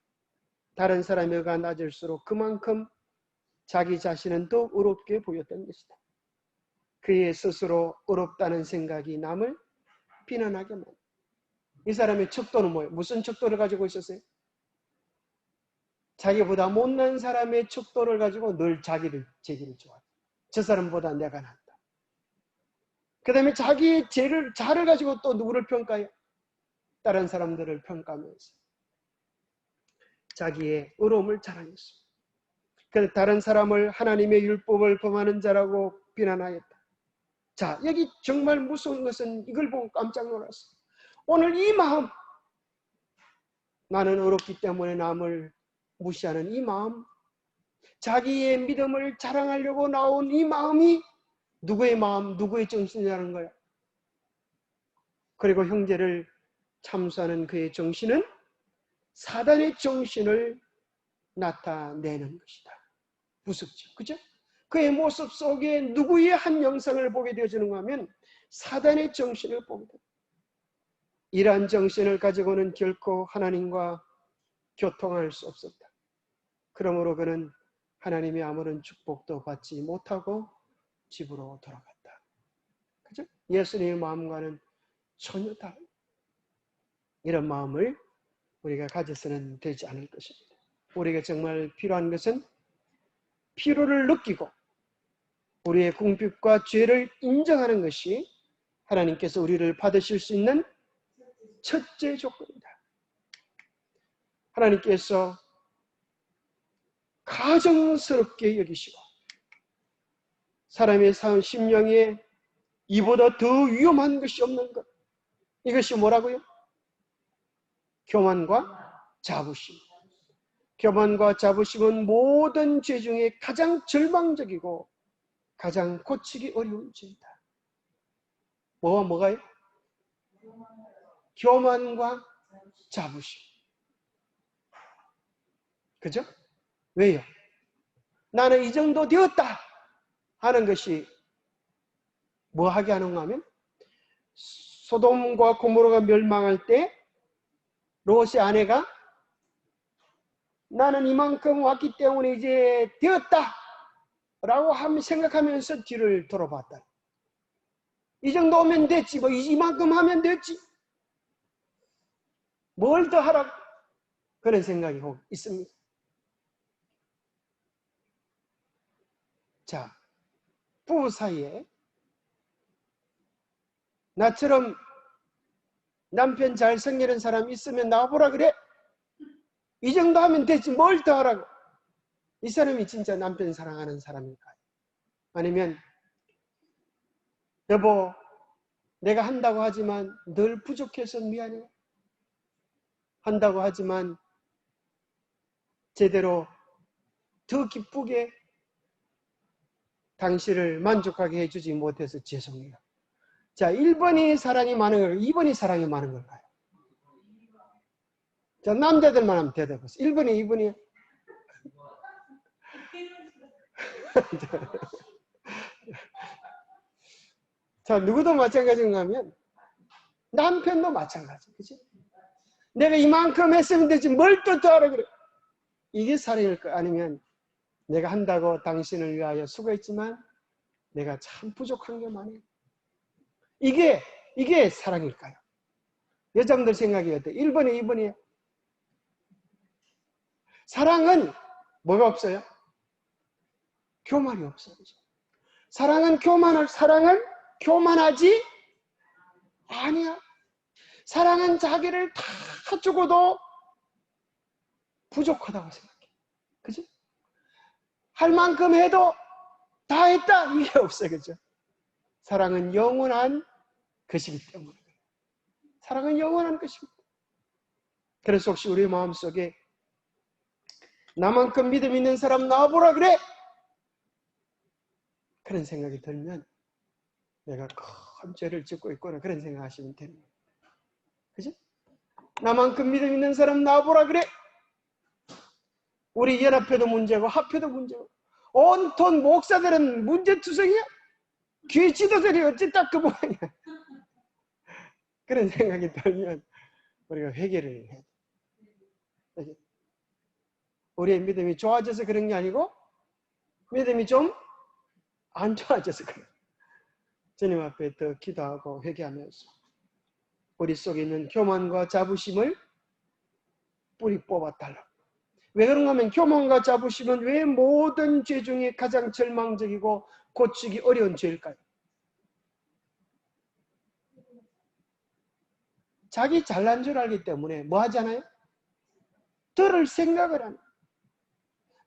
A: 다른 사람의 의가 낮을수록 그만큼 자기 자신은 더 어렵게 보였던 것이다. 그의 스스로 어렵다는 생각이 남을 비난하게 만든다. 이 사람의 척도는 뭐예요? 무슨 척도를 가지고 있었어요? 자기보다 못난 사람의 척도를 가지고 늘 자기를 좋아해요. 저 사람보다 내가 낫다. 그 다음에 자기의 자를 가지고 또 누구를 평가해요? 다른 사람들을 평가하면서 자기의 의로움을 자랑했습니다. 그래서 다른 사람을 하나님의 율법을 범하는 자라고 비난하였다. 자, 여기 정말 무서운 것은 이걸 보고 깜짝 놀랐어요. 오늘 이 마음, 나는 어렵기 때문에 남을 무시하는 이 마음, 자기의 믿음을 자랑하려고 나온 이 마음이 누구의 마음, 누구의 정신이라는 거야. 그리고 형제를 참수하는 그의 정신은 사단의 정신을 나타내는 것이다. 무섭죠. 그죠? 그의 모습 속에 누구의 한 영상을 보게 되어지는가 하면 사단의 정신을 보게 됩니다. 이러한 정신을 가지고는 결코 하나님과 교통할 수 없었다. 그러므로 그는 하나님의 아무런 축복도 받지 못하고 집으로 돌아갔다. 그죠? 예수님의 마음과는 전혀 다른 이런 마음을 우리가 가져서는 되지 않을 것입니다. 우리가 정말 필요한 것은 필요를 느끼고 우리의 궁핍과 죄를 인정하는 것이 하나님께서 우리를 받으실 수 있는 첫째 조건이다. 하나님께서 가정스럽게 여기시고 사람의 심령에 이보다 더 위험한 것이 없는 것. 이것이 뭐라고요? 교만과 자부심. 교만과 자부심은 모든 죄 중에 가장 절망적이고 가장 고치기 어려운 죄이다. 뭐가요? 교만과 자부심. 그죠? 왜요? 나는 이 정도 되었다 하는 것이 뭐 하게 하는가 하면 소돔과 고모라가 멸망할 때 롯의 아내가 나는 이만큼 왔기 때문에 이제 되었다 라고 생각하면서 뒤를 돌아봤다. 이 정도 오면 됐지, 뭐 이만큼 하면 됐지, 뭘 더 하라고, 그런 생각이 있습니다. 자, 부부 사이에 나처럼 남편 잘 섬기는 사람 있으면 나와보라 그래. 이 정도 하면 됐지 뭘 더 하라고. 이 사람이 진짜 남편 사랑하는 사람일까요? 아니면 여보, 내가 한다고 하지만 늘 부족해서 미안해. 한다고 하지만 제대로 더 기쁘게 당신을 만족하게 해주지 못해서 죄송해요. 자, 1번이 사랑이 많은 걸까요? 2번이 사랑이 많은 걸까요? 자, 남자들만 하면 대답하세요. 1번이 2번이요? 자, 누구도 마찬가지인가 하면 남편도 마찬가지. 그치? 내가 이만큼 했으면 되지 뭘 또 하라 그래. 이게 사랑일까? 아니면 내가 한다고 당신을 위하여 수고했지만 내가 참 부족한 게 많아요. 이게 사랑일까요? 여자분들 생각이 어때요? 1번이 2번이에요? 사랑은 뭐가 없어요? 교만이 없어요. 사랑은 교만하지 아니야. 사랑은 자기를 다 주고도 부족하다고 생각해. 그지? 할 만큼 해도 다 했다. 이게 없어요. 그죠? 사랑은 영원한 것이기 때문에. 사랑은 영원한 것입니다. 그래서 혹시 우리 마음속에 나만큼 믿음 있는 사람 나와보라 그래. 그런 생각이 들면 내가 큰 죄를 짓고 있구나. 그런 생각하시면 됩니다. 그죠? 나만큼 믿음 있는 사람 나와보라 그래. 우리 연합회도 문제고 합회도 문제고 온통 목사들은 문제투성이야. 교회 지도자들이 어찌 딱 그 모양이야. 그런 생각이 들면 우리가 회개를 해야 돼. 우리의 믿음이 좋아져서 그런 게 아니고 믿음이 좀 안 좋아져서 그래. 주님 앞에 더 기도하고 회개하면서 우리 속에 있는 교만과 자부심을 뿌리 뽑아달라고. 왜 그런가 하면 교만과 자부심은 왜 모든 죄 중에 가장 절망적이고 고치기 어려운 죄일까요? 자기 잘난 줄 알기 때문에 뭐 하잖아요? 들을 생각을 하는.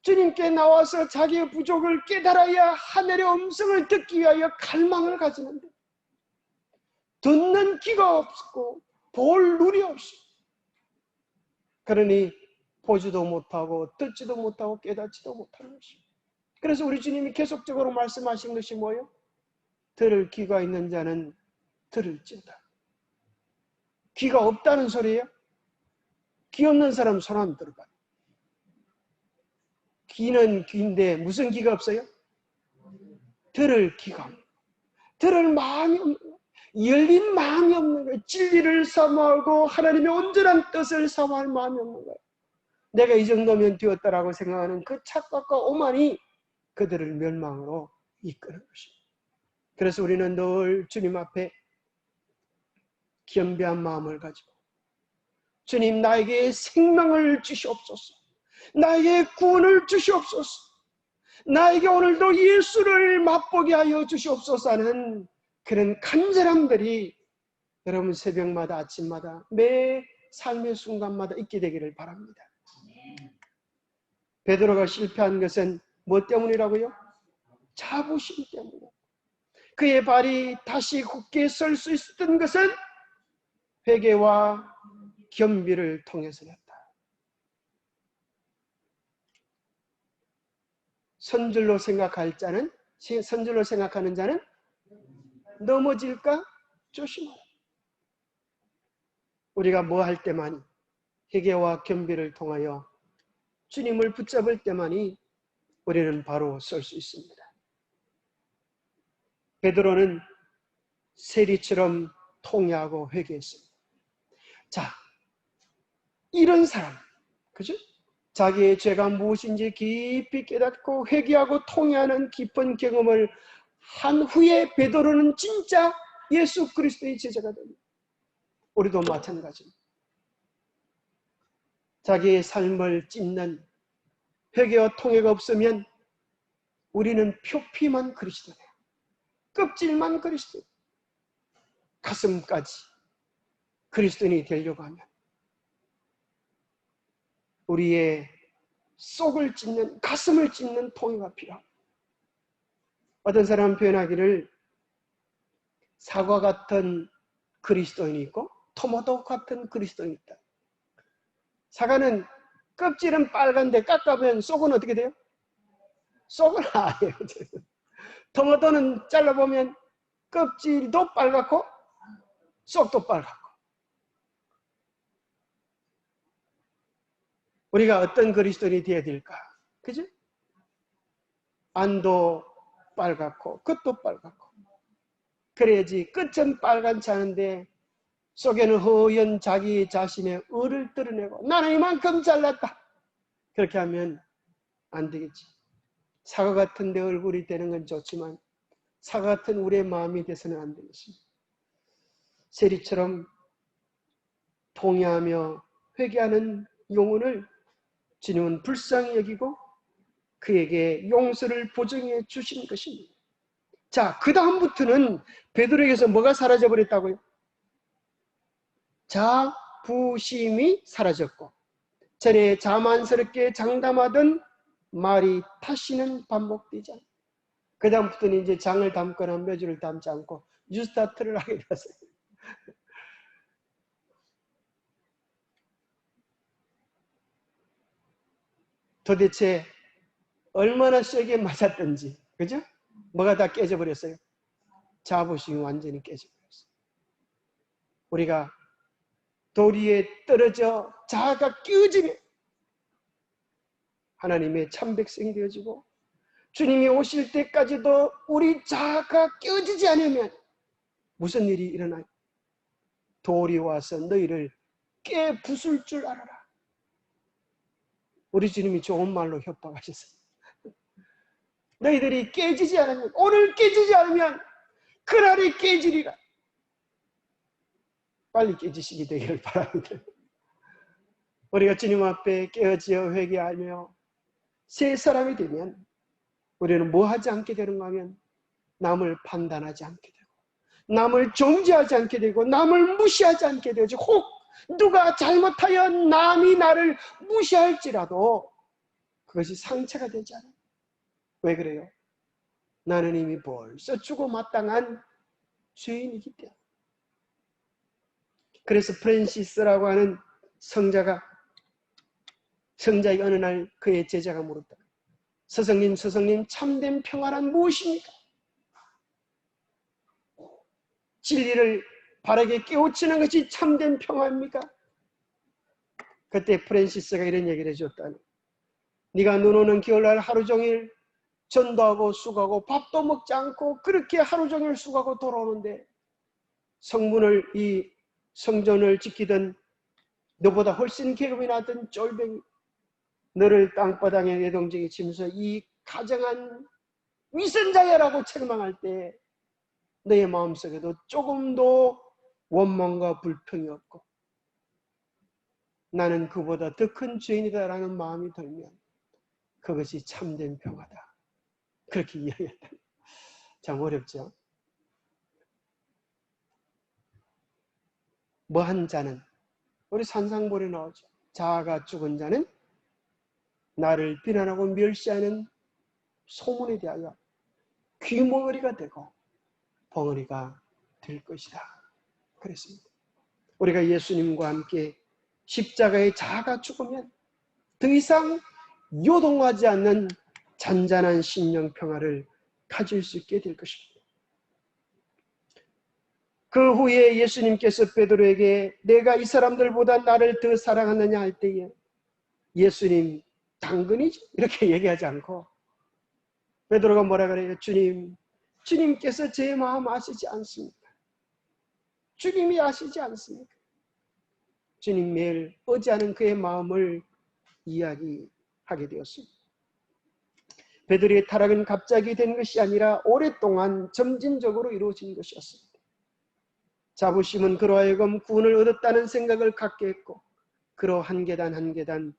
A: 주님께 나와서 자기의 부족을 깨달아야 하늘의 음성을 듣기 위하여 갈망을 가지는데 듣는 귀가 없고 볼 눈이 없어. 그러니 보지도 못하고 듣지도 못하고 깨닫지도 못하는 것입니다. 그래서 우리 주님이 계속적으로 말씀하신 것이 뭐예요? 들을 귀가 있는 자는 들을지어다. 귀가 없다는 소리예요? 귀 없는 사람 손 안 들어봐요. 귀는 귀인데 무슨 귀가 없어요? 들을 귀가 없는 거예요. 들을 마음이 없는 거예요. 열린 마음이 없는 거예요. 진리를 사모하고 하나님의 온전한 뜻을 사모할 마음이 없는 거예요. 내가 이 정도면 되었다라고 생각하는 그 착각과 오만이 그들을 멸망으로 이끄는 것입니다. 그래서 우리는 늘 주님 앞에 겸비한 마음을 가지고 주님 나에게 생명을 주시옵소서. 나에게 구원을 주시옵소서. 나에게 오늘도 예수를 맛보게 하여 주시옵소서 하는 그런 간절함들이 여러분 새벽마다 아침마다 매 삶의 순간마다 있게 되기를 바랍니다. 베드로가 실패한 것은 뭐 때문이라고요? 자부심 때문에. 그의 발이 다시 굳게 설 수 있었던 것은 회개와 겸비를 통해서였다. 선줄로 생각하는 자는 넘어질까 조심하라. 우리가 뭐 할 때만이 회개와 겸비를 통하여 주님을 붙잡을 때만이 우리는 바로 설 수 있습니다. 베드로는 세리처럼 통회하고 회개했습니다. 자, 이런 사람, 그죠? 자기의 죄가 무엇인지 깊이 깨닫고 회개하고 통회하는 깊은 경험을 한 후에 베드로는 진짜 예수 그리스도의 제자가 됩니다. 우리도 마찬가지입니다. 자기의 삶을 찢는 회개와 통회가 없으면 우리는 표피만 그리스도예요. 껍질만 그리스도. 가슴까지 그리스도인이 되려고 하면 우리의 속을 찢는, 가슴을 찢는 통회가 필요합니다. 어떤 사람은 표현하기를 사과 같은 그리스도인이 있고 토마토 같은 그리스도인이 있다. 사과는 껍질은 빨간데 깎아보면 속은 어떻게 돼요? 속은 아예요. 토마토는 잘라보면 껍질도 빨갛고 속도 빨갛고. 우리가 어떤 그리스도인이 되어야 될까? 그죠? 안도 빨갛고 끝도 빨갛고. 그래야지 끝은 빨갛지 않은데 속에는 허연 자기 자신의 의를 드러내고 나는 이만큼 잘났다. 그렇게 하면 안 되겠지. 사과 같은 내 얼굴이 되는 건 좋지만 사과 같은 우리의 마음이 돼서는 안 되겠습니다. 세리처럼 통회하며 회개하는 영혼을 주님은 불쌍히 여기고 그에게 용서를 보증해 주신 것입니다. 자, 그 다음부터는 베드로에게서 뭐가 사라져버렸다고요? 자부심이 사라졌고 전에 자만스럽게 장담하던 말이 다시는 반복되지 않아요. 그 다음부터는 이제 장을 담거나 묘지를 담지 않고 뉴스타트를 하게 되었어요. 도대체 얼마나 세게 맞았던지, 그죠? 뭐가 다 깨져버렸어요? 자부심이 완전히 깨져버렸어요. 우리가 도리에 떨어져 자아가 끼어지면 하나님의 참백성이 되어지고 주님이 오실 때까지도 우리 자아가 끼어지지 않으면 무슨 일이 일어나요? 돌이 와서 너희를 깨부술 줄 알아라. 우리 주님이 좋은 말로 협박하셨어요. 너희들이 깨지지 않으면, 오늘 깨지지 않으면 그날이 깨지리라. 빨리 깨지시기 되기를 바랍니다. 우리가 주님 앞에 깨어지어 회개하며 새 사람이 되면 우리는 뭐 하지 않게 되는가 하면 남을 판단하지 않게 되고 남을 정죄하지 않게 되고 남을 무시하지 않게 되지. 혹 누가 잘못하여 남이 나를 무시할지라도 그것이 상처가 되지 않아요. 왜 그래요? 나는 이미 벌써 죽어 마땅한 죄인이기 때문에. 그래서 프랜시스라고 하는 성자가 어느 날 그의 제자가 물었다. 스승님 참된 평화란 무엇입니까? 진리를 바르게 깨우치는 것이 참된 평화입니까? 그때 프랜시스가 이런 얘기를 해줬다. 네가 눈 오는 겨울날 하루 종일 전도하고 수고하고 밥도 먹지 않고 그렇게 하루 종일 수고하고 돌아오는데 성문을 이 성전을 지키던 너보다 훨씬 계급이 낮은 쫄병이 너를 땅바닥에 내동댕이 치면서 이 가정한 위선자야라고 책망할 때 너의 마음속에도 조금도 원망과 불평이 없고 나는 그보다 더 큰 죄인이다라는 마음이 들면 그것이 참된 평화다. 그렇게 이야기했다. 참 어렵죠. 뭐한 자는 우리 산상보리 나오죠. 자아가 죽은 자는 나를 비난하고 멸시하는 소문에 대하여 귀머거리가 되고 벙어리가 될 것이다. 그랬습니다. 우리가 예수님과 함께 십자가의 자아가 죽으면 더 이상 요동하지 않는 잔잔한 심령 평화를 가질 수 있게 될 것입니다. 그 후에 예수님께서 베드로에게 내가 이 사람들보다 나를 더 사랑하느냐 할 때에 예수님 당근이지 이렇게 얘기하지 않고 베드로가 뭐라 그래요? 주님께서 제 마음 아시지 않습니까? 주님이 아시지 않습니까? 주님 매일 어지않은 그의 마음을 이야기하게 되었습니다. 베드로의 타락은 갑자기 된 것이 아니라 오랫동안 점진적으로 이루어진 것이었습니다. 자부심은 그로 하여금 구원을 얻었다는 생각을 갖게 했고 그로 한 계단 한 계단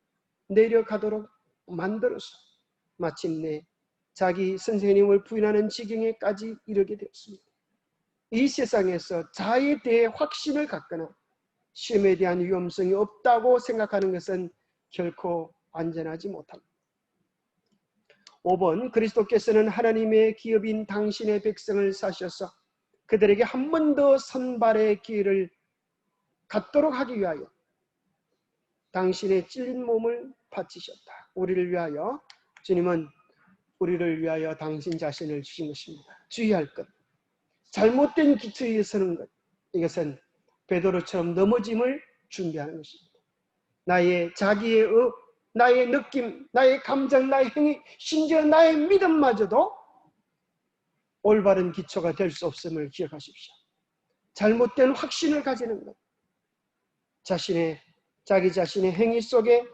A: 내려가도록 만들어서 마침내 자기 선생님을 부인하는 지경에까지 이르게 되었습니다. 이 세상에서 자아에 대해 확신을 갖거나 시험에 대한 위험성이 없다고 생각하는 것은 결코 안전하지 못합니다. 5번 그리스도께서는 하나님의 기업인 당신의 백성을 사셔서 그들에게 한 번 더 선발의 기회를 갖도록 하기 위하여 당신의 찔린 몸을 바치셨다. 우리를 위하여, 주님은 우리를 위하여 당신 자신을 주신 것입니다. 주의할 것, 잘못된 기초에 서는 것, 이것은 베드로처럼 넘어짐을 준비하는 것입니다. 나의 자기의 나의 느낌, 나의 감정, 나의 행위, 심지어 나의 믿음마저도 올바른 기초가 될 수 없음을 기억하십시오. 잘못된 확신을 가지는 것, 자기 자신의 행위 속에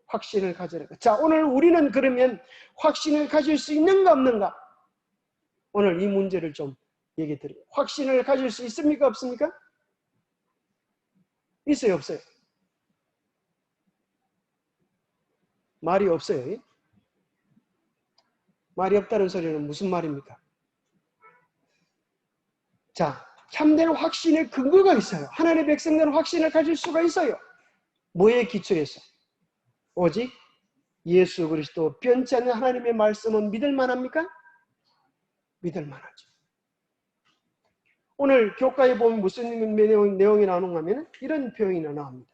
A: 확신을 가지는 것. 자, 오늘 우리는 그러면 확신을 가질 수 있는가 없는가? 오늘 이 문제를 좀 얘기 드려요. 확신을 가질 수 있습니까 없습니까? 있어요 없어요? 말이 없어요. 말이 없다는 소리는 무슨 말입니까? 자, 참된 확신의 근거가 있어요. 하나님의 백성들은 확신을 가질 수가 있어요. 뭐의 기초에서? 오직 예수 그리스도 변치 않는 하나님의 말씀은 믿을 만합니까? 믿을 만하죠. 오늘 교과에 보면 무슨 내용이 나오는가 하면 이런 표현이 나옵니다.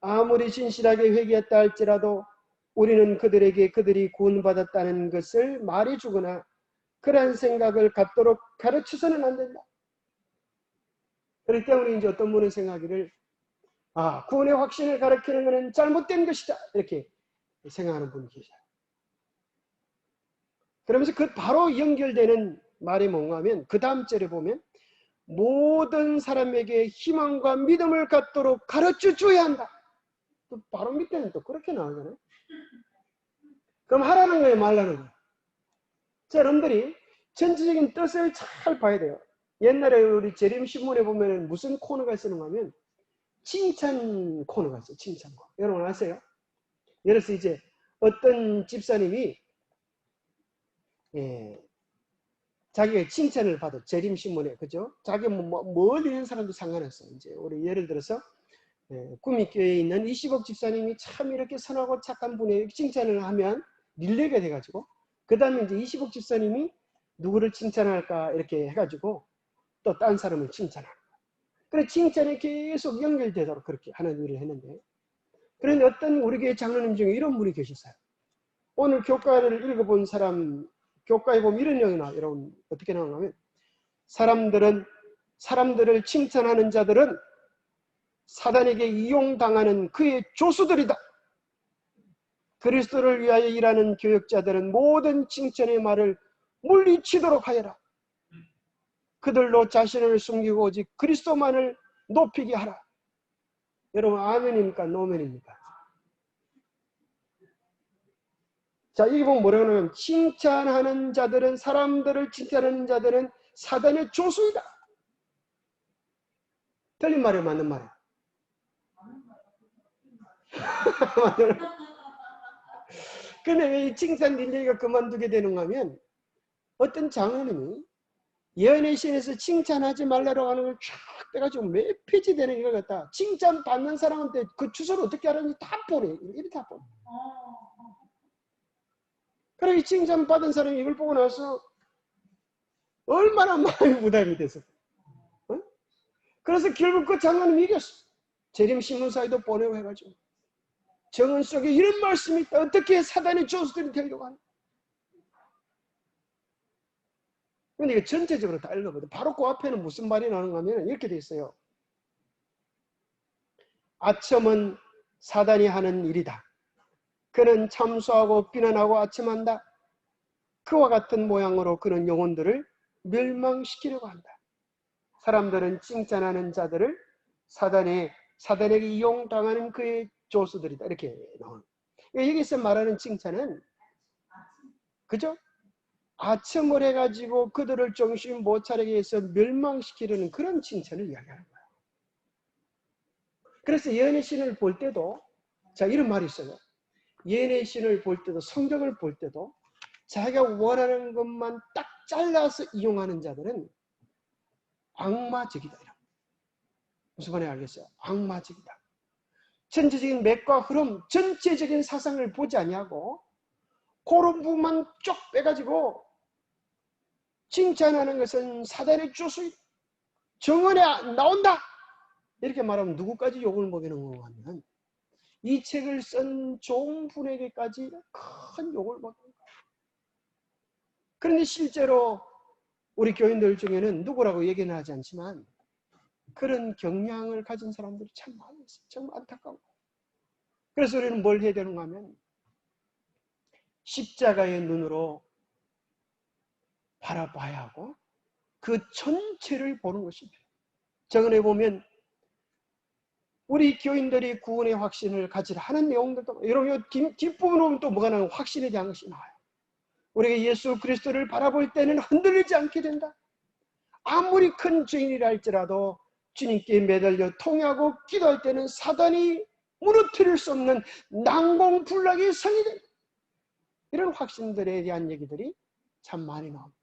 A: 아무리 진실하게 회개했다 할지라도 우리는 그들에게 그들이 구원받았다는 것을 말해주거나 그러한 생각을 갖도록 가르쳐서는 안 된다. 그렇기 때문에 이제 어떤 분은 생각하기를 구원의 확신을 가르치는 것은 잘못된 것이다. 이렇게 생각하는 분이 계셔요. 그러면서 그 바로 연결되는 말이 뭔가 하면 그 다음 절에 보면 모든 사람에게 희망과 믿음을 갖도록 가르쳐 줘야 한다. 또 바로 밑에는 또 그렇게 나오잖아요. 그럼 하라는 거예요, 말라는 거예요? 자, 여러분들이 전체적인 뜻을 잘 봐야 돼요. 옛날에 우리 재림신문에 보면 무슨 코너가 있었는가 하면 칭찬 코너가 있어요. 칭찬 코너. 여러분 아세요? 예를 들어서 이제 어떤 집사님이 자기가 칭찬을 받아 재림신문에, 그죠? 자기가 멀리 있는 사람도 상관없어요. 이제 우리 예를 들어서 구미교회에 있는 20억 집사님이 참 이렇게 선하고 착한 분의 칭찬을 하면 릴레이가 돼가지고 그 다음에 이제 20억 집사님이 누구를 칭찬할까 이렇게 해가지고 또 딴 사람을 칭찬하는 거예요. 그래서 칭찬이 계속 연결되도록 그렇게 하는 일을 했는데, 그런데 어떤 우리 교회 장로님 중에 이런 분이 계셨어요. 오늘 교과를 읽어본 사람, 교과에 보면 이런 내용이 나와요. 여러분 어떻게 나오냐면 사람들을 칭찬하는 자들은 사단에게 이용당하는 그의 조수들이다. 그리스도를 위하여 일하는 교역자들은 모든 칭찬의 말을 물리치도록 하여라. 그들로 자신을 숨기고 오직 그리스도만을 높이게 하라. 여러분 아멘입니까? 노멘입니까? 자, 여기 보면 뭐라고 하냐면 칭찬하는 자들은, 사람들을 칭찬하는 자들은 사단의 조수이다. 틀린 말이에요, 맞는 말이에요? 근데 왜 이 칭찬 릴레이가 그만두게 되는가 하면 어떤 장로님이 예언의 신에서 칭찬하지 말라고 하는 걸 쫙 빼가지고 몇 페이지 되는 이걸 갖다 칭찬 받는 사람한테 그 주소를 어떻게 하는지 다 보내. 이렇게 다 보내. 그래, 이 칭찬 받은 사람이 이걸 보고 나서 얼마나 마음이 부담이 돼서. 어? 그래서 결국 그 장로님이 이겼어. 재림신문사에도 보내고 해가지고. 정은 속에 이런 말씀이 있다. 어떻게 사단의 조수들이 되려고 하는. 근데 이게 전체적으로 다 읽어보죠. 바로 그 앞에는 무슨 말이 나오는가 하면 이렇게 돼 있어요. 아첨은 사단이 하는 일이다. 그는 참소하고 비난하고 아첨한다. 그와 같은 모양으로 그는 영혼들을 멸망시키려고 한다. 사람들은 칭찬하는 자들을 사단에게 이용당하는 그의 조수들이다. 이렇게 나오는. 여기서 말하는 칭찬은, 그죠? 아첨을 해가지고 그들을 정신 못 차리게 해서 멸망시키려는 그런 칭찬을 이야기하는 거예요. 그래서 예언의 신을 볼 때도, 자, 이런 말이 있어요. 예언의 신을 볼 때도, 성경을 볼 때도 자기가 원하는 것만 딱 잘라서 이용하는 자들은 악마적이다. 무슨 말인지 알겠어요? 악마적이다. 전체적인 맥과 흐름, 전체적인 사상을 보지 아니하고 그런 부분만 쭉 빼가지고 칭찬하는 것은 사단의 조수이다. 정언에 나온다. 이렇게 말하면 누구까지 욕을 먹이는 거 하면 이 책을 쓴 좋은 분에게까지 큰 욕을 먹는 거예요. 그런데 실제로 우리 교인들 중에는 누구라고 얘기는 하지 않지만 그런 경향을 가진 사람들이 참 많이 있어요. 정말 안타까운 거예요. 그래서 우리는 뭘 해야 되는가 하면 십자가의 눈으로 바라봐야 하고 그 전체를 보는 것입니다. 정언에 보면 우리 교인들이 구원의 확신을 가지라 하는 내용들도 여러분 뒷부분에 보면 또 뭐가 나오면 확신에 대한 것이 나와요. 우리가 예수 그리스도를 바라볼 때는 흔들리지 않게 된다. 아무리 큰 죄인이라 할지라도 주님께 매달려 통하고 기도할 때는 사단이 무너뜨릴 수 없는 난공불락의 성이 된다. 이런 확신들에 대한 얘기들이 참 많이 나옵니다.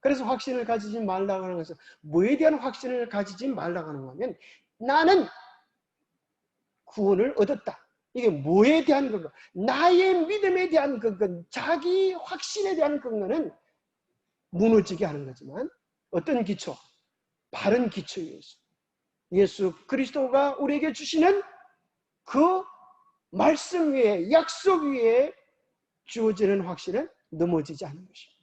A: 그래서 확신을 가지지 말라고 하는 것은 뭐에 대한 확신을 가지지 말라고 하는 거냐면 나는 구원을 얻었다. 이게 뭐에 대한 근거? 나의 믿음에 대한 근거, 자기 확신에 대한 근거는 무너지게 하는 거지만 어떤 기초? 바른 기초에 있어. 예수 그리스도가 우리에게 주시는 그 말씀 위에, 약속 위에 주어지는 확신은 넘어지지 않는 것입니다.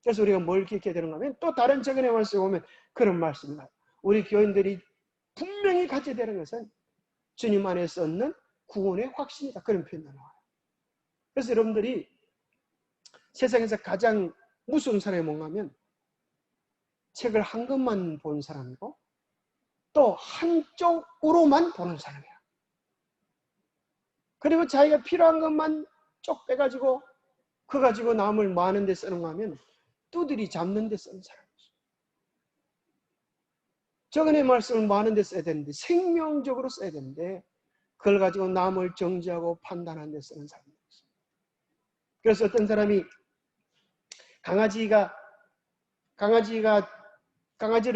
A: 그래서 우리가 뭘 기억해야 되는가 하면 또 다른 책의 말씀에 보면 그런 말씀이 나와요. 우리 교인들이 분명히 가져야 되는 것은 주님 안에서 얻는 구원의 확신이다. 그런 표현이 나와요. 그래서 여러분들이 세상에서 가장 무서운 사람이 뭔가 하면 책을 한 권만 본 사람이고 또 한쪽으로만 보는 사람이야. 그리고 자기가 필요한 것만 쪽 빼가지고 그거 가지고 남을 많은 데 쓰는 거 하면 두드리 잡는 데 쓰는 사람이죠. 저건의 말씀을 많은 데 써야 되는데 생명적으로 써야 되는데 그걸 가지고 남을 정죄하고 판단하는 데 쓰는 사람이죠. 그래서 어떤 사람이 강아지를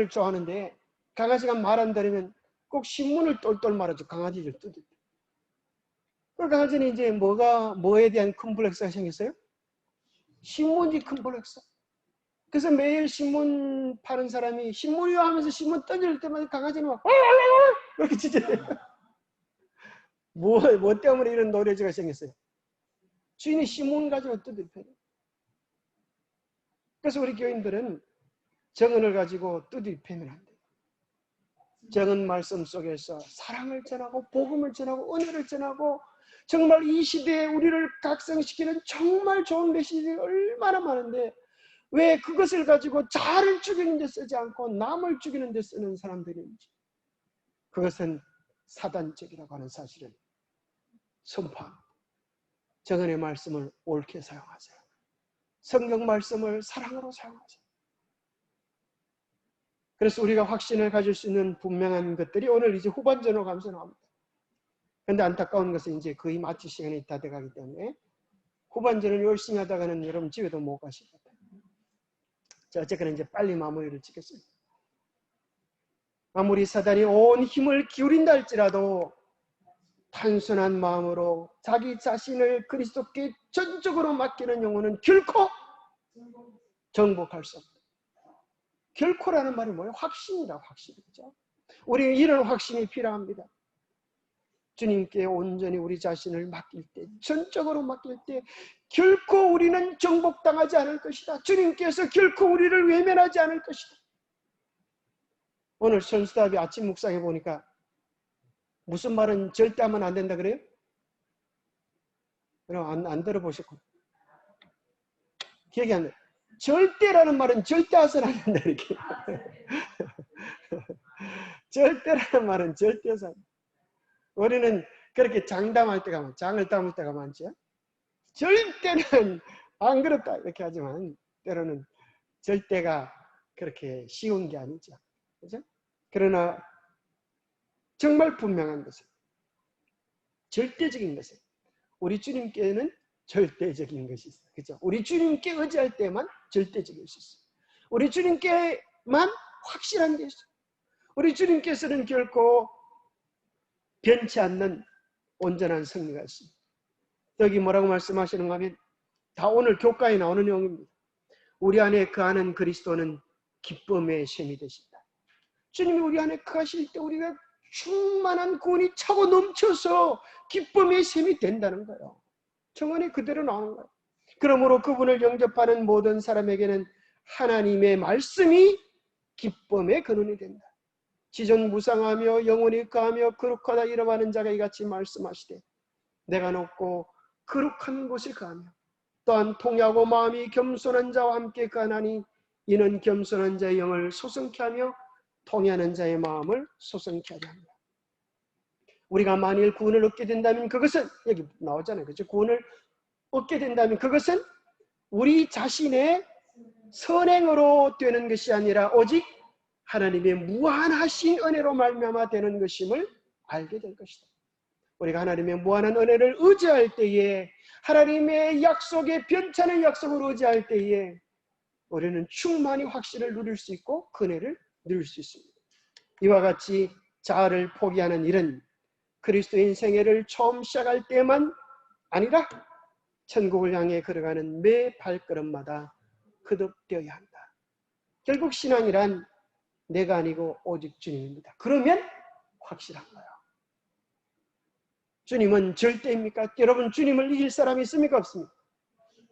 A: 좋아하는데 강아지가 말 안 들으면 꼭 신문을 똘똘 말아줘. 강아지를 뜯을 때. 그 강아지는 이제 뭐에 대한 컴플렉스가 생겼어요? 신문이 컴플렉스. 그래서 매일 신문 파는 사람이 신문이요 하면서 신문 던질 때마다 강아지는 막 이렇게 짖어요. 뭐 때문에 이런 노래지가 생겼어요? 주인이 신문 가지고 뜯을 때. 그래서 우리 교인들은 정언을 가지고 두들기면 안 돼요. 정언 말씀 속에서 사랑을 전하고 복음을 전하고 은혜를 전하고 정말 이 시대에 우리를 각성시키는 정말 좋은 메시지가 얼마나 많은데 왜 그것을 가지고 자아를 죽이는 데 쓰지 않고 남을 죽이는 데 쓰는 사람들인지 그것은 사단적이라고 하는 사실을 선포합니다. 정언의 말씀을 옳게 사용하세요. 성경 말씀을 사랑으로 사용하세요. 그래서 우리가 확신을 가질 수 있는 분명한 것들이 오늘 이제 후반전으로 가면서 나옵니다. 그런데 안타까운 것은 이제 거의 마칠 시간이 다 돼가기 때문에 후반전을 열심히 하다가는 여러분 집에도 못 가실 것 같아요. 자, 어쨌거나 이제 빨리 마무리를 짓겠습니다. 아무리 사단이 온 힘을 기울인다 할지라도 단순한 마음으로 자기 자신을 그리스도께 전적으로 맡기는 영혼은 결코 정복할 수 없다. 결코라는 말이 뭐예요? 확신이라고 확신이죠. 우리는 이런 확신이 필요합니다. 주님께 온전히 우리 자신을 맡길 때, 전적으로 맡길 때 결코 우리는 정복당하지 않을 것이다. 주님께서 결코 우리를 외면하지 않을 것이다. 오늘 선수답이 아침 묵상해 보니까 무슨 말은 절대 하면 안 된다 그래요? 그럼 안 들어보셨구나. 기억이 안 나요. 절대라는 말은 절대 해서는 안 된다 이렇게. 절대라는 말은 절대 해서 안 된다. 우리는 그렇게 장담할 때가 많죠. 장을 담을 때가 많죠. 절대는 안 그렇다 이렇게 하지만 때로는 절대가 그렇게 쉬운 게 아니죠. 그죠? 그러나 정말 분명한 것은 절대적인 것은 우리 주님께는 절대적인 것이 있어요. 그죠? 우리 주님께 의지할 때만 절대적일 수 있어요. 우리 주님께만 확실한 게 있어요. 우리 주님께서는 결코 변치 않는 온전한 승리가 있습니다. 여기 뭐라고 말씀하시는가 하면 다 오늘 교과에 나오는 내용입니다. 우리 안에 거하는 그리스도는 기쁨의 셈이 되신다. 주님이 우리 안에 거하실 때 우리가 충만한 구원이 차고 넘쳐서 기쁨의 셈이 된다는 거예요. 정언이 그대로 나오는 거예요. 그러므로 그분을 영접하는 모든 사람에게는 하나님의 말씀이 기쁨의 근원이 된다. 지존무상하며 영원히 거하며 거룩하다 이름하는 자가 이같이 말씀하시되 내가 높고 거룩한 곳에 거하며 또한 통하고 마음이 겸손한 자와 함께 거하나니 이는 겸손한 자의 영을 소성케 하며 통하는 자의 마음을 소성케 하려 합니다. 우리가 만일 구원을 얻게 된다면 그것은 여기 나오잖아요. 그렇죠? 구원을 얻게 된다면 그것은 우리 자신의 선행으로 되는 것이 아니라 오직 하나님의 무한하신 은혜로 말미암아 되는 것임을 알게 될 것이다. 우리가 하나님의 무한한 은혜를 의지할 때에 하나님의 약속에 변찮은 약속을 의지할 때에 우리는 충만히 확신을 누릴 수 있고 은혜를 누릴 수 있습니다. 이와 같이 자아를 포기하는 일은 그리스도인 생애를 처음 시작할 때만 아니라 천국을 향해 걸어가는 매 발걸음마다 거듭되어야 한다. 결국 신앙이란 내가 아니고 오직 주님입니다. 그러면 확실한 거예요. 주님은 절대입니까? 여러분 주님을 이길 사람이 있습니까? 없습니까?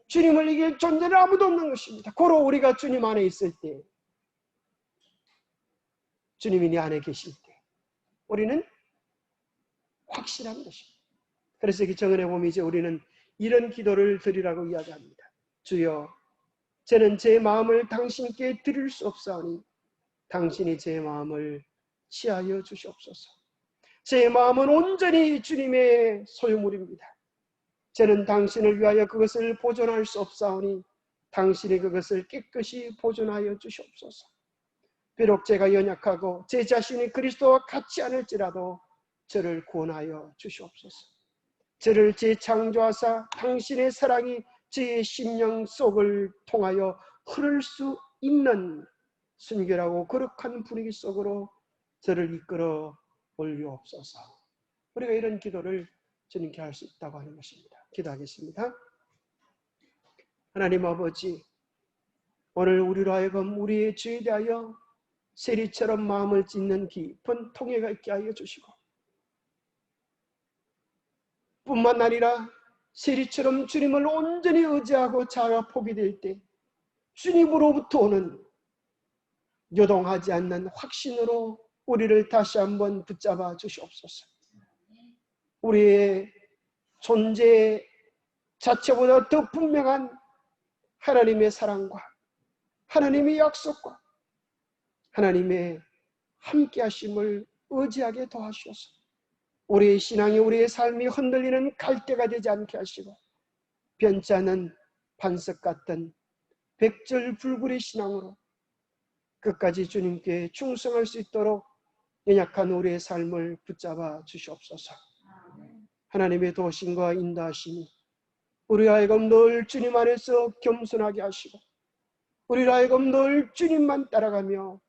A: 주님을 이길 존재는 아무도 없는 것입니다. 고로 우리가 주님 안에 있을 때, 주님이 내 안에 계실 때 우리는 확실한 것입니다. 그래서 이 정언에 보면 이제 우리는 이런 기도를 드리라고 이야기합니다. 주여, 저는 제 마음을 당신께 드릴 수 없사오니 당신이 제 마음을 취하여 주시옵소서. 제 마음은 온전히 주님의 소유물입니다. 저는 당신을 위하여 그것을 보존할 수 없사오니 당신이 그것을 깨끗이 보존하여 주시옵소서. 비록 제가 연약하고 제 자신이 그리스도와 같지 않을지라도 저를 구원하여 주시옵소서. 저를 재창조하사 당신의 사랑이 제 심령 속을 통하여 흐를 수 있는 순결하고 거룩한 분위기 속으로 저를 이끌어 올리옵소서. 우리가 이런 기도를 주님께 할 수 있다고 하는 것입니다. 기도하겠습니다. 하나님 아버지, 오늘 우리로 하여금 우리의 죄에 대하여 세리처럼 마음을 찢는 깊은 통회가 있게 하여 주시고 뿐만 아니라 세리처럼 주님을 온전히 의지하고 자아가 포기될 때 주님으로부터 오는 요동하지 않는 확신으로 우리를 다시 한번 붙잡아 주시옵소서. 우리의 존재 자체보다 더 분명한 하나님의 사랑과 하나님의 약속과 하나님의 함께하심을 의지하게 도와주셔서 우리의 신앙이 우리의 삶이 흔들리는 갈대가 되지 않게 하시고 변치 않은 반석 같은 백절불굴의 신앙으로 끝까지 주님께 충성할 수 있도록 연약한 우리의 삶을 붙잡아 주시옵소서. 하나님의 도우심과 인도하심이 우리 하여금 늘 주님 안에서 겸손하게 하시고 우리 하여금 늘 주님만 따라가며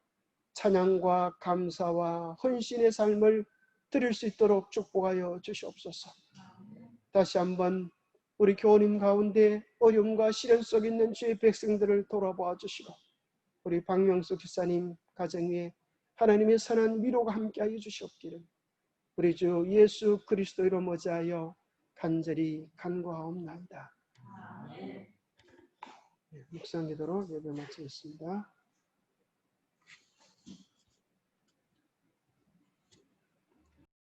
A: 찬양과 감사와 헌신의 삶을 드릴 수 있도록 축복하여 주시옵소서. 다시 한번 우리 교우님 가운데 어려움과 시련 속에 있는 주의 백성들을 돌아보아 주시고 우리 박명수 집사님 가정에 하나님의 선한 위로가 함께하여 주시옵기를 우리 주 예수 그리스도로 머지하여 간절히 간구하옵나이다. 묵상 기도로 예배 마치겠습니다.